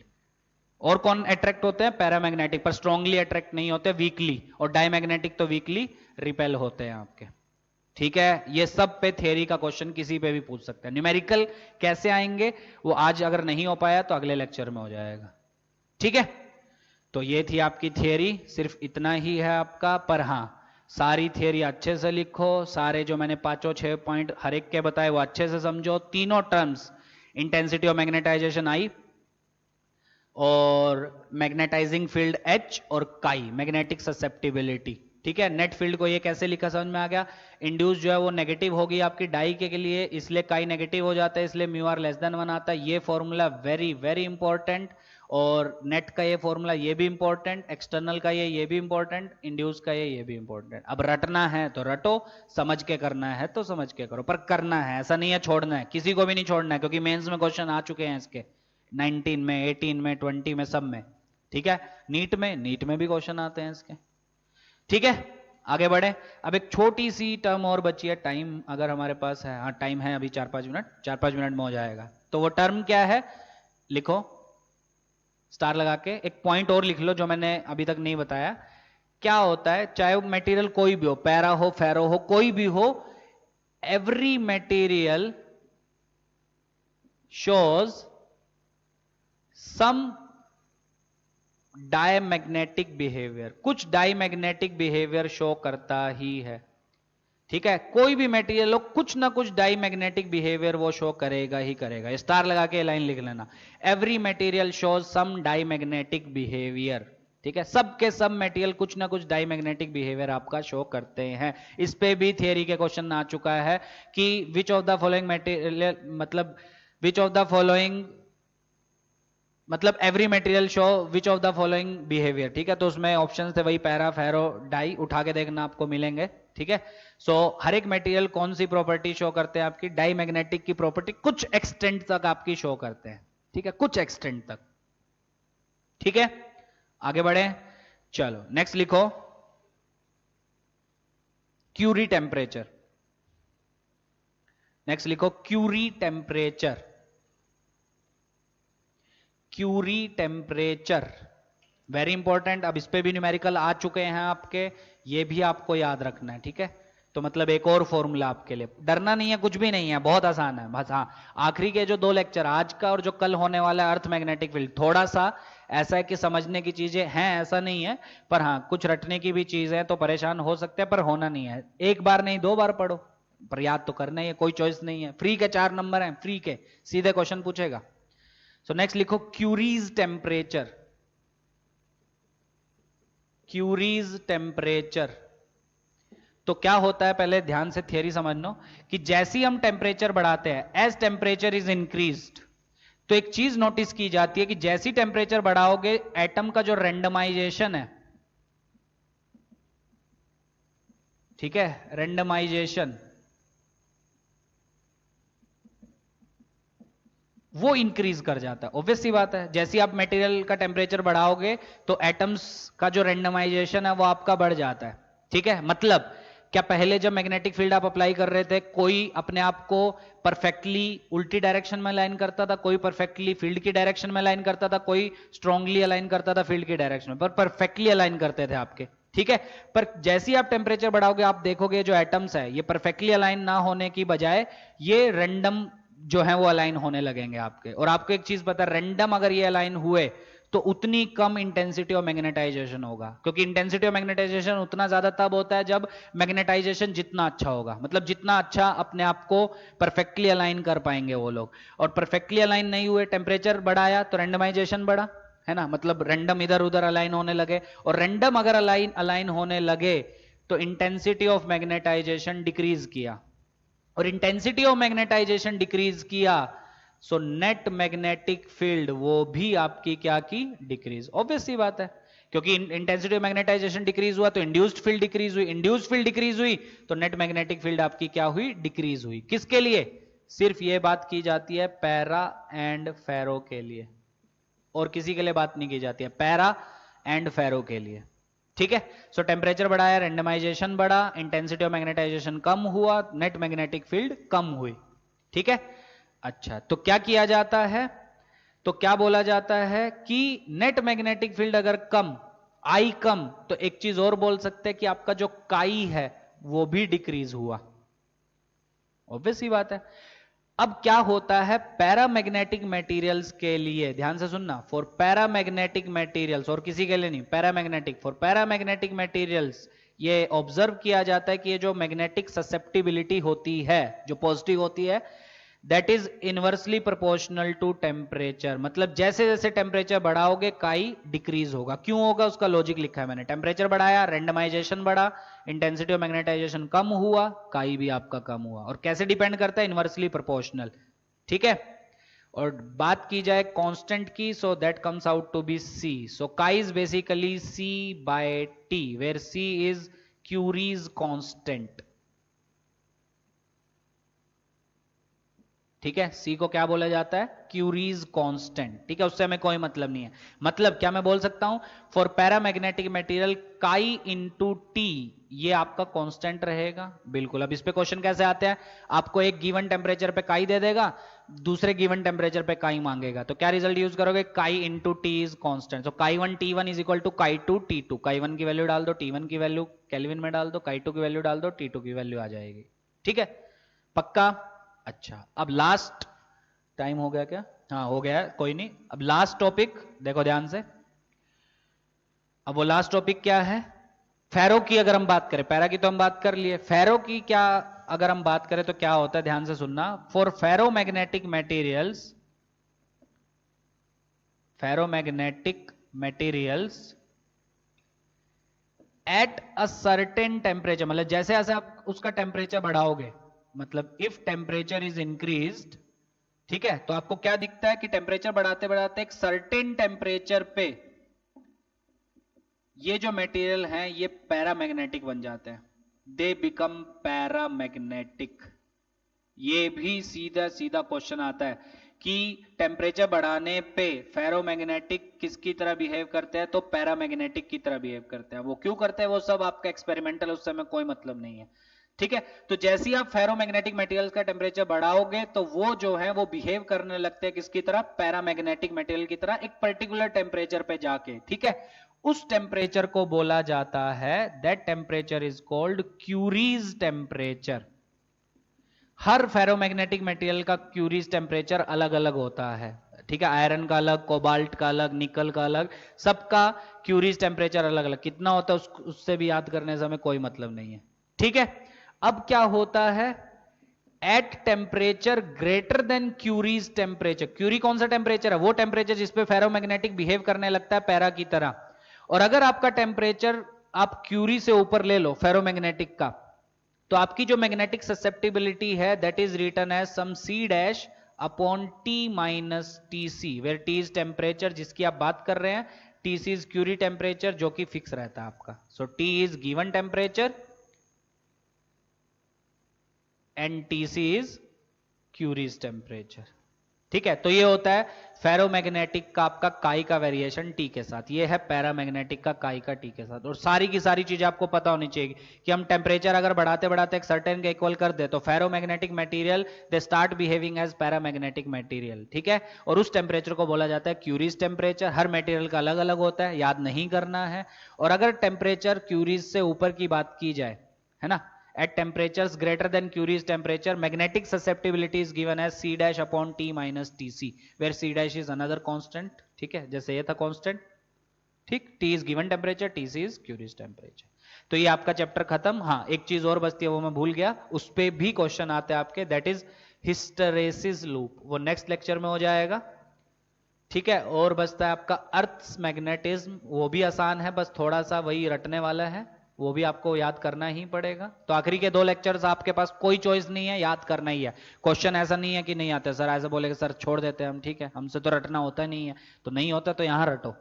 और कौन अट्रैक्ट होते हैं, पैरामैग्नेटिक, पर स्ट्रांगली अट्रैक्ट नहीं होते, वीकली, और डायमैग्नेटिक तो वीकली रिपेल होते हैं आपके। ठीक है, ये सब पे थ्योरी का क्वेश्चन किसी पे भी पूछ सकते हैं। न्यूमेरिकल कैसे आएंगे वो आज अगर नहीं हो पाया तो अगले लेक्चर में हो जाएगा। ठीक है, तो ये थी आपकी थ्योरी, सिर्फ इतना ही है आपका। पर हां, सारी थ्योरी अच्छे से लिखो, सारे जो मैंने 5-6 पॉइंट हर एक के बताए वो अच्छे से समझो। तीनों टर्म्स, इंटेंसिटी ऑफ मैग्नेटाइजेशन आई, और मैग्नेटाइजिंग फील्ड H, और काई मैग्नेटिक ससेप्टिबिलिटी। ठीक है, नेट फील्ड को ये कैसे लिखा समझ में आ गया, इंड्यूस जो है वो नेगेटिव होगी आपकी डाई के लिए, इसलिए काई नेगेटिव हो जाता है, इसलिए म्यू आर लेस देन 1 आता है। ये फॉर्मूला वेरी वेरी इंपॉर्टेंट, और नेट का ये फॉर्मूला ये भी इंपॉर्टेंट, एक्सटर्नल का ये भी इंपॉर्टेंट, इंड्यूस का ये भी इंपॉर्टेंट। अब रटना है तो रटो, समझ के करना है तो समझ के करो, पर करना है, ऐसा नहीं है छोड़ना है, किसी को भी नहीं छोड़ना है, क्योंकि मेंस में क्वेश्चन आ चुके हैं इसके 19 में, 18 में, 20 में, सब में। ठीक है, नीट में भी क्वेश्चन आते हैं इसके। ठीक है, आगे बढ़े। अब एक छोटी सी टर्म और बची है, टाइम अगर हमारे पास है, हाँ टाइम है अभी 4-5 मिनट में हो जाएगा। तो वो टर्म क्या है, लिखो स्टार लगा के, एक पॉइंट और लिख लो जो मैंने अभी तक नहीं बताया। क्या होता है, चाहे वो मटेरियल कोई भी हो, पैरा हो, फेरो हो, कोई भी हो, every material shows some diamagnetic behaviour, कुछ डायमैग्नेटिक बिहेवियर शो करता ही है। ठीक है, कोई भी मटेरियल हो, कुछ ना कुछ डायमैग्नेटिक बिहेवियर वो शो करेगा ही करेगा। स्टार लगा के लाइन लिख लेना, every material shows some diamagnetic behaviour. ठीक है, सब के सब मटेरियल कुछ ना कुछ डायमैग्नेटिक बिहेवियर आपका शो करते हैं। इस पे भी थियरी के क्वेश्चन आ चुका है कि which of the following material, मतलब विच ऑफ द फॉलोइंग, मतलब every material show which of the following behaviour. ठीक है, तो उसमें ऑप्शन थे वही पैरा, फेरो, डाई, उठा के देखना आपको मिलेंगे। ठीक है, सो हर एक मटेरियल कौन सी प्रॉपर्टी शो करते हैं, आपकी डाई मैग्नेटिक की प्रॉपर्टी कुछ एक्सटेंट तक आपकी शो करते हैं। ठीक है, कुछ एक्सटेंट तक। ठीक है, आगे बढ़े, चलो नेक्स्ट लिखो, क्यूरी टेम्परेचर। नेक्स्ट लिखो Curie temperature, Curie temperature very important. अब इस पे भी न्यूमेरिकल आ चुके हैं आपके, ये भी आपको याद रखना है। ठीक है, तो मतलब एक और फॉर्मूला आपके लिए, डरना नहीं है, कुछ भी नहीं है, बहुत आसान है। बस हाँ, आखिरी के जो 2 लेक्चर, आज का और जो कल होने वाला है अर्थ मैग्नेटिक फील्ड, थोड़ा सा ऐसा है कि समझने की चीजें हैं, ऐसा नहीं है, पर हाँ कुछ रटने की भी चीज है, तो परेशान हो सकते हैं, पर होना नहीं है। एक बार नहीं 2 बार पढ़ो, पर याद तो करना ही है, कोई चॉइस नहीं है। फ्री के 4 नंबर हैं, फ्री के सीधे क्वेश्चन पूछेगा। सो नेक्स्ट लिखो क्यूरीज टेम्परेचर, क्यूरीज टेम्परेचर। तो क्या होता है, पहले ध्यान से थियरी समझ लो कि जैसे ही हम टेम्परेचर बढ़ाते हैं, एज टेम्परेचर इज इंक्रीज्ड, तो एक चीज नोटिस की जाती है कि जैसी टेम्परेचर बढ़ाओगे, एटम का जो रेंडमाइजेशन है, ठीक है, रेंडमाइजेशन वो इंक्रीज कर जाता है। ऑब्वियस सी बात है, जैसे आप मटेरियल का टेम्परेचर बढ़ाओगे तो एटम्स का जो रेंडमाइजेशन है वो आपका बढ़ जाता है। ठीक है, मतलब क्या पहले जब मैग्नेटिक फील्ड आप अप्लाई कर रहे थे, कोई अपने आप को परफेक्टली उल्टी डायरेक्शन में अलाइन करता था, कोई परफेक्टली फील्ड की डायरेक्शन में अलाइन करता था, कोई स्ट्रांगली अलाइन करता था फील्ड की डायरेक्शन में, पर परफेक्टली अलाइन करते थे आपके। ठीक है, पर जैसे ही आप टेम्परेचर बढ़ाओगे, आप देखोगे जो एटम्स है ये परफेक्टली अलाइन ना होने की बजाय ये रैंडम जो है वो अलाइन होने लगेंगे आपके। और आपको एक चीज पता है, रैंडम अगर ये अलाइन हुए तो उतनी कम इंटेंसिटी ऑफ मैग्नेटाइजेशन होगा, क्योंकि इंटेंसिटी ऑफ मैग्नेटाइजेशन उतना ज्यादा तब होता है जब मैग्नेटाइजेशन जितना अच्छा होगा, मतलब जितना अच्छा अपने आप को परफेक्टली अलाइन कर पाएंगे वो लोग। और परफेक्टली अलाइन नहीं हुए, टेम्परेचर बढ़ाया तो रैंडमाइजेशन बढ़ा, है ना, मतलब रैंडम इधर उधर अलाइन होने लगे, और रैंडम अगर अलाइन अलाइन होने लगे तो इंटेंसिटी ऑफ मैग्नेटाइजेशन डिक्रीज किया, और इंटेंसिटी ऑफ मैग्नेटाइजेशन डिक्रीज किया, सो नेट मैग्नेटिक फील्ड वो भी आपकी क्या की, डिक्रीज। ऑब्वियस सी बात है, क्योंकि इंटेंसिटी ऑफ मैग्नेटाइजेशन डिक्रीज हुआ तो इंड्यूस्ड फील्ड डिक्रीज हुई, इंड्यूस्ड फील्ड डिक्रीज हुई तो नेट मैग्नेटिक फील्ड आपकी क्या हुई, डिक्रीज हुई। किसके लिए, सिर्फ ये बात की जाती है पैरा एंड फेरो के लिए, और किसी के लिए बात नहीं की जाती है, पैरा एंड फेरो के लिए। ठीक है, सो टेम्परेचर बढ़ाया, रेंडमाइजेशन बढ़ा, इंटेंसिटी ऑफ मैग्नेटाइजेशन कम हुआ, नेट मैग्नेटिक फील्ड कम हुई। ठीक है, अच्छा तो क्या किया जाता है, तो क्या बोला जाता है कि नेट मैग्नेटिक फील्ड अगर कम, आई कम, तो एक चीज और बोल सकते हैं कि आपका जो काई है वो भी डिक्रीज हुआ। ऑब्वियस ही बात है। अब क्या होता है, पैरामैग्नेटिक मटेरियल्स के लिए, ध्यान से सुनना, फॉर पैरामैग्नेटिक मटेरियल्स, और किसी के लिए नहीं, पैरामैग्नेटिक, फॉर पैरामैग्नेटिक मटेरियल्स ये ऑब्जर्व किया जाता है कि ये जो मैग्नेटिक ससेप्टिबिलिटी होती है, जो पॉजिटिव होती है, that is inversely proportional to temperature. मतलब जैसे जैसे टेम्परेचर बढ़ाओगे काई डिक्रीज होगा। क्यों होगा, उसका लॉजिक लिखा है मैंने, टेम्परेचर बढ़ाया, रेंडमाइजेशन बढ़ा, इंटेंसिटी ऑफ मैग्नेटाइजेशन कम हुआ, काई भी आपका कम हुआ। और कैसे डिपेंड करता है, इनवर्सली प्रोपोर्शनल। ठीक है, और बात की जाए कांस्टेंट की, so that comes out to be C. So chi is basically C by T, where C is Curie's constant. ठीक है, सी को क्या बोला जाता है, क्यूरीज कांस्टेंट। ठीक है, उससे हमें कोई मतलब नहीं है। मतलब क्या मैं बोल सकता हूं, फॉर पैरामैग्नेटिक मटेरियल काई इंटू टी, ये आपका कांस्टेंट रहेगा। बिल्कुल। अब इस पे क्वेश्चन कैसे आते हैं, आपको एक गिवन टेम्परेचर पे काई दे देगा, दूसरे गिवन टेम्परेचर पे काई मांगेगा, तो क्या रिजल्ट यूज करोगे, काई इंटू टी इज कॉन्स्टेंट। तो chi one T one is equal to chi two T two. Chi one की वैल्यू डाल दो, टी वन की वैल्यू केल्विन में डाल दो, काई टू की वैल्यू डाल दो, टी टू की वैल्यू आ जाएगी। ठीक है, पक्का। अच्छा, अब लास्ट, टाइम हो गया क्या, हाँ हो गया, कोई नहीं। अब लास्ट टॉपिक देखो ध्यान से। अब वो लास्ट टॉपिक क्या है, फेरो की अगर हम बात करें, पैरा की तो हम बात कर लिए, फेरो की क्या अगर हम बात करें तो क्या होता है, ध्यान से सुनना। For ferromagnetic materials, ferromagnetic materials at a certain temperature, मतलब जैसे जैसे आप उसका टेम्परेचर बढ़ाओगे, मतलब इफ टेम्परेचर इज इंक्रीज्ड, ठीक है, तो आपको क्या दिखता है कि टेम्परेचर बढ़ाते बढ़ाते एक सर्टेन टेम्परेचर पे ये जो मटेरियल हैं ये पैरामैग्नेटिक बन जाते हैं, दे बिकम पैरामैग्नेटिक। ये भी सीधा सीधा क्वेश्चन आता है कि टेम्परेचर बढ़ाने पे फेरोमैग्नेटिक किसकी तरह बिहेव करते हैं, तो पैरामैग्नेटिक की तरह बिहेव करते हैं। वो क्यों करते हैं वो सब आपका एक्सपेरिमेंटल, उस समय कोई मतलब नहीं है। ठीक है, तो जैसे ही आप फेरोमैग्नेटिक मटेरियल्स का टेम्परेचर बढ़ाओगे तो वो जो है वो बिहेव करने लगते हैं किसकी तरह, पैरामैग्नेटिक मटेरियल की तरह, एक पर्टिकुलर टेम्परेचर पे जाके। ठीक है, उस टेम्परेचर को बोला जाता है, that temperature is called curies temperature. Her ferromagnetic material का क्यूरीज टेम्परेचर अलग अलग होता है। ठीक है, आयरन का अलग, कोबाल्ट का अलग, निकल का अलग, सबका क्यूरीज टेम्परेचर अलग अलग। कितना होता है उससे भी याद करने से हमें कोई मतलब नहीं है। ठीक है, अब क्या होता है, at temperature greater than Curie's temperature. Curie कौन सा टेम्परेचर है, वो टेम्परेचर जिसपे फेरोमैग्नेटिक बिहेव करने लगता है पैरा की तरह। और अगर आपका टेम्परेचर आप क्यूरी से ऊपर ले लो फेरोमैग्नेटिक का, तो आपकी जो मैग्नेटिक ससेप्टिबिलिटी है that is written as some C dash upon T minus T C, where T is temperature जिसकी आप बात कर रहे हैं, T C is Curie temperature जो कि फिक्स रहता है आपका। So T is given temperature and T C is Curie's temperature. ठीक है, तो ये होता है फेरोमैग्नेटिक का आपका काई का वेरिएशन टी के साथ, ये है पैरामैग्नेटिक का काई का टी के साथ। और सारी की सारी चीजें आपको पता होनी चाहिए कि हम टेम्परेचर अगर बढ़ाते बढ़ाते एक सर्टेन के इक्वल कर दे तो ferromagnetic material they start behaving as paramagnetic material. ठीक है, और उस टेम्परेचर को बोला जाता है क्यूरीज टेम्परेचर। हर मटेरियल का अलग अलग होता है, याद नहीं करना है। और अगर टेम्परेचर क्यूरीज से ऊपर की बात की जाए, है ना, at temperatures greater than Curie's temperature, magnetic susceptibility is given as C dash upon T minus Tc, where C dash is another constant। ठीक है, जैसे ये था constant। ठीक, T is given temperature, Tc is Curie's temperature। तो ये आपका chapter खत्म। हाँ, एक चीज और बचती है, वो मैं भूल गया, उस पे भी क्वेश्चन आते हैं आपके, दैट इज हिस्टेरेसिस लूप। वो नेक्स्ट लेक्चर में हो जाएगा। ठीक है, और बचता है आपका अर्थ मैग्नेटिज्म, वो भी आसान है, बस थोड़ा सा वही रटने वाला है, वो भी आपको याद करना ही पड़ेगा। तो आखिरी के 2 लेक्चर्स आपके पास कोई चॉइस नहीं है, याद करना ही है। क्वेश्चन ऐसा नहीं है कि नहीं आते सर, ऐसे बोलेगे सर छोड़ देते हैं हम, ठीक है, हमसे तो रटना होता नहीं है, तो नहीं होता तो यहां रटो।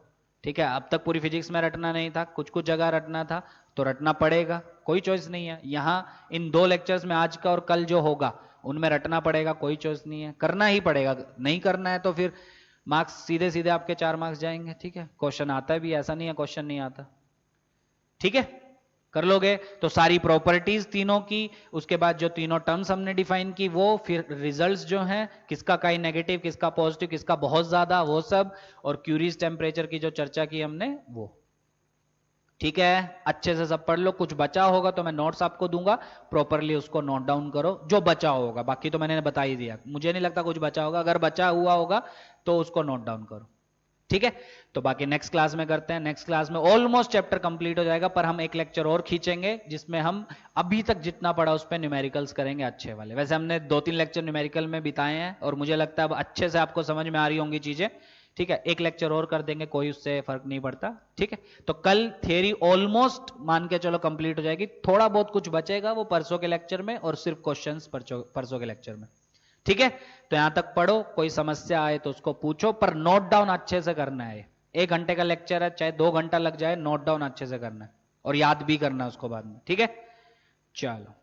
ठीक है, अब तक पूरी फिजिक्स में रटना नहीं था, कुछ कुछ जगह रटना था, तो रटना पड़ेगा, कोई चॉइस नहीं है। यहां इन 2 लेक्चर्स में, आज का और कल जो होगा, उनमें रटना पड़ेगा, कोई चॉइस नहीं है, करना ही पड़ेगा। नहीं करना है तो फिर मार्क्स सीधे सीधे आपके 4 मार्क्स जाएंगे। ठीक है, क्वेश्चन आता भी, ऐसा नहीं है क्वेश्चन नहीं आता। ठीक है, कर लोगे तो सारी प्रॉपर्टीज तीनों की, उसके बाद जो तीनों टर्म्स हमने डिफाइन की वो, फिर रिजल्ट्स जो हैं, किसका काई नेगेटिव, किसका पॉजिटिव, किसका बहुत ज्यादा, वो सब, और क्यूरीज टेम्परेचर की जो चर्चा की हमने वो। ठीक है, अच्छे से सब पढ़ लो। कुछ बचा होगा तो मैं नोट्स आपको दूंगा, प्रॉपरली उसको नोट डाउन करो जो बचा होगा, बाकी तो मैंने बता ही दिया, मुझे नहीं लगता कुछ बचा होगा, अगर बचा हुआ होगा तो उसको नोट डाउन करो। ठीक है, तो बाकी नेक्स्ट क्लास में करते हैं। नेक्स्ट क्लास में ऑलमोस्ट चैप्टर कंप्लीट हो जाएगा, पर हम एक लेक्चर और खींचेंगे जिसमें हम अभी तक जितना पढ़ा उस पर न्यूमेरिकल्स करेंगे अच्छे वाले। वैसे हमने 2-3 लेक्चर न्यूमेरिकल में बिताए हैं और मुझे लगता है अब अच्छे से आपको समझ में आ रही होंगी चीजें। ठीक है, एक लेक्चर और कर देंगे, कोई उससे फर्क नहीं पड़ता। ठीक है, तो कल थियरी ऑलमोस्ट मान के चलो कंप्लीट हो जाएगी, थोड़ा बहुत कुछ बचेगा वो परसों के लेक्चर में, और सिर्फ क्वेश्चंस परसों के लेक्चर में। ठीक है, तो यहां तक पढ़ो, कोई समस्या आए तो उसको पूछो, पर नोट डाउन अच्छे से करना है। 1 घंटे का लेक्चर है, चाहे 2 घंटा लग जाए, नोट डाउन अच्छे से करना है और याद भी करना है उसको बाद में। ठीक है, चलो।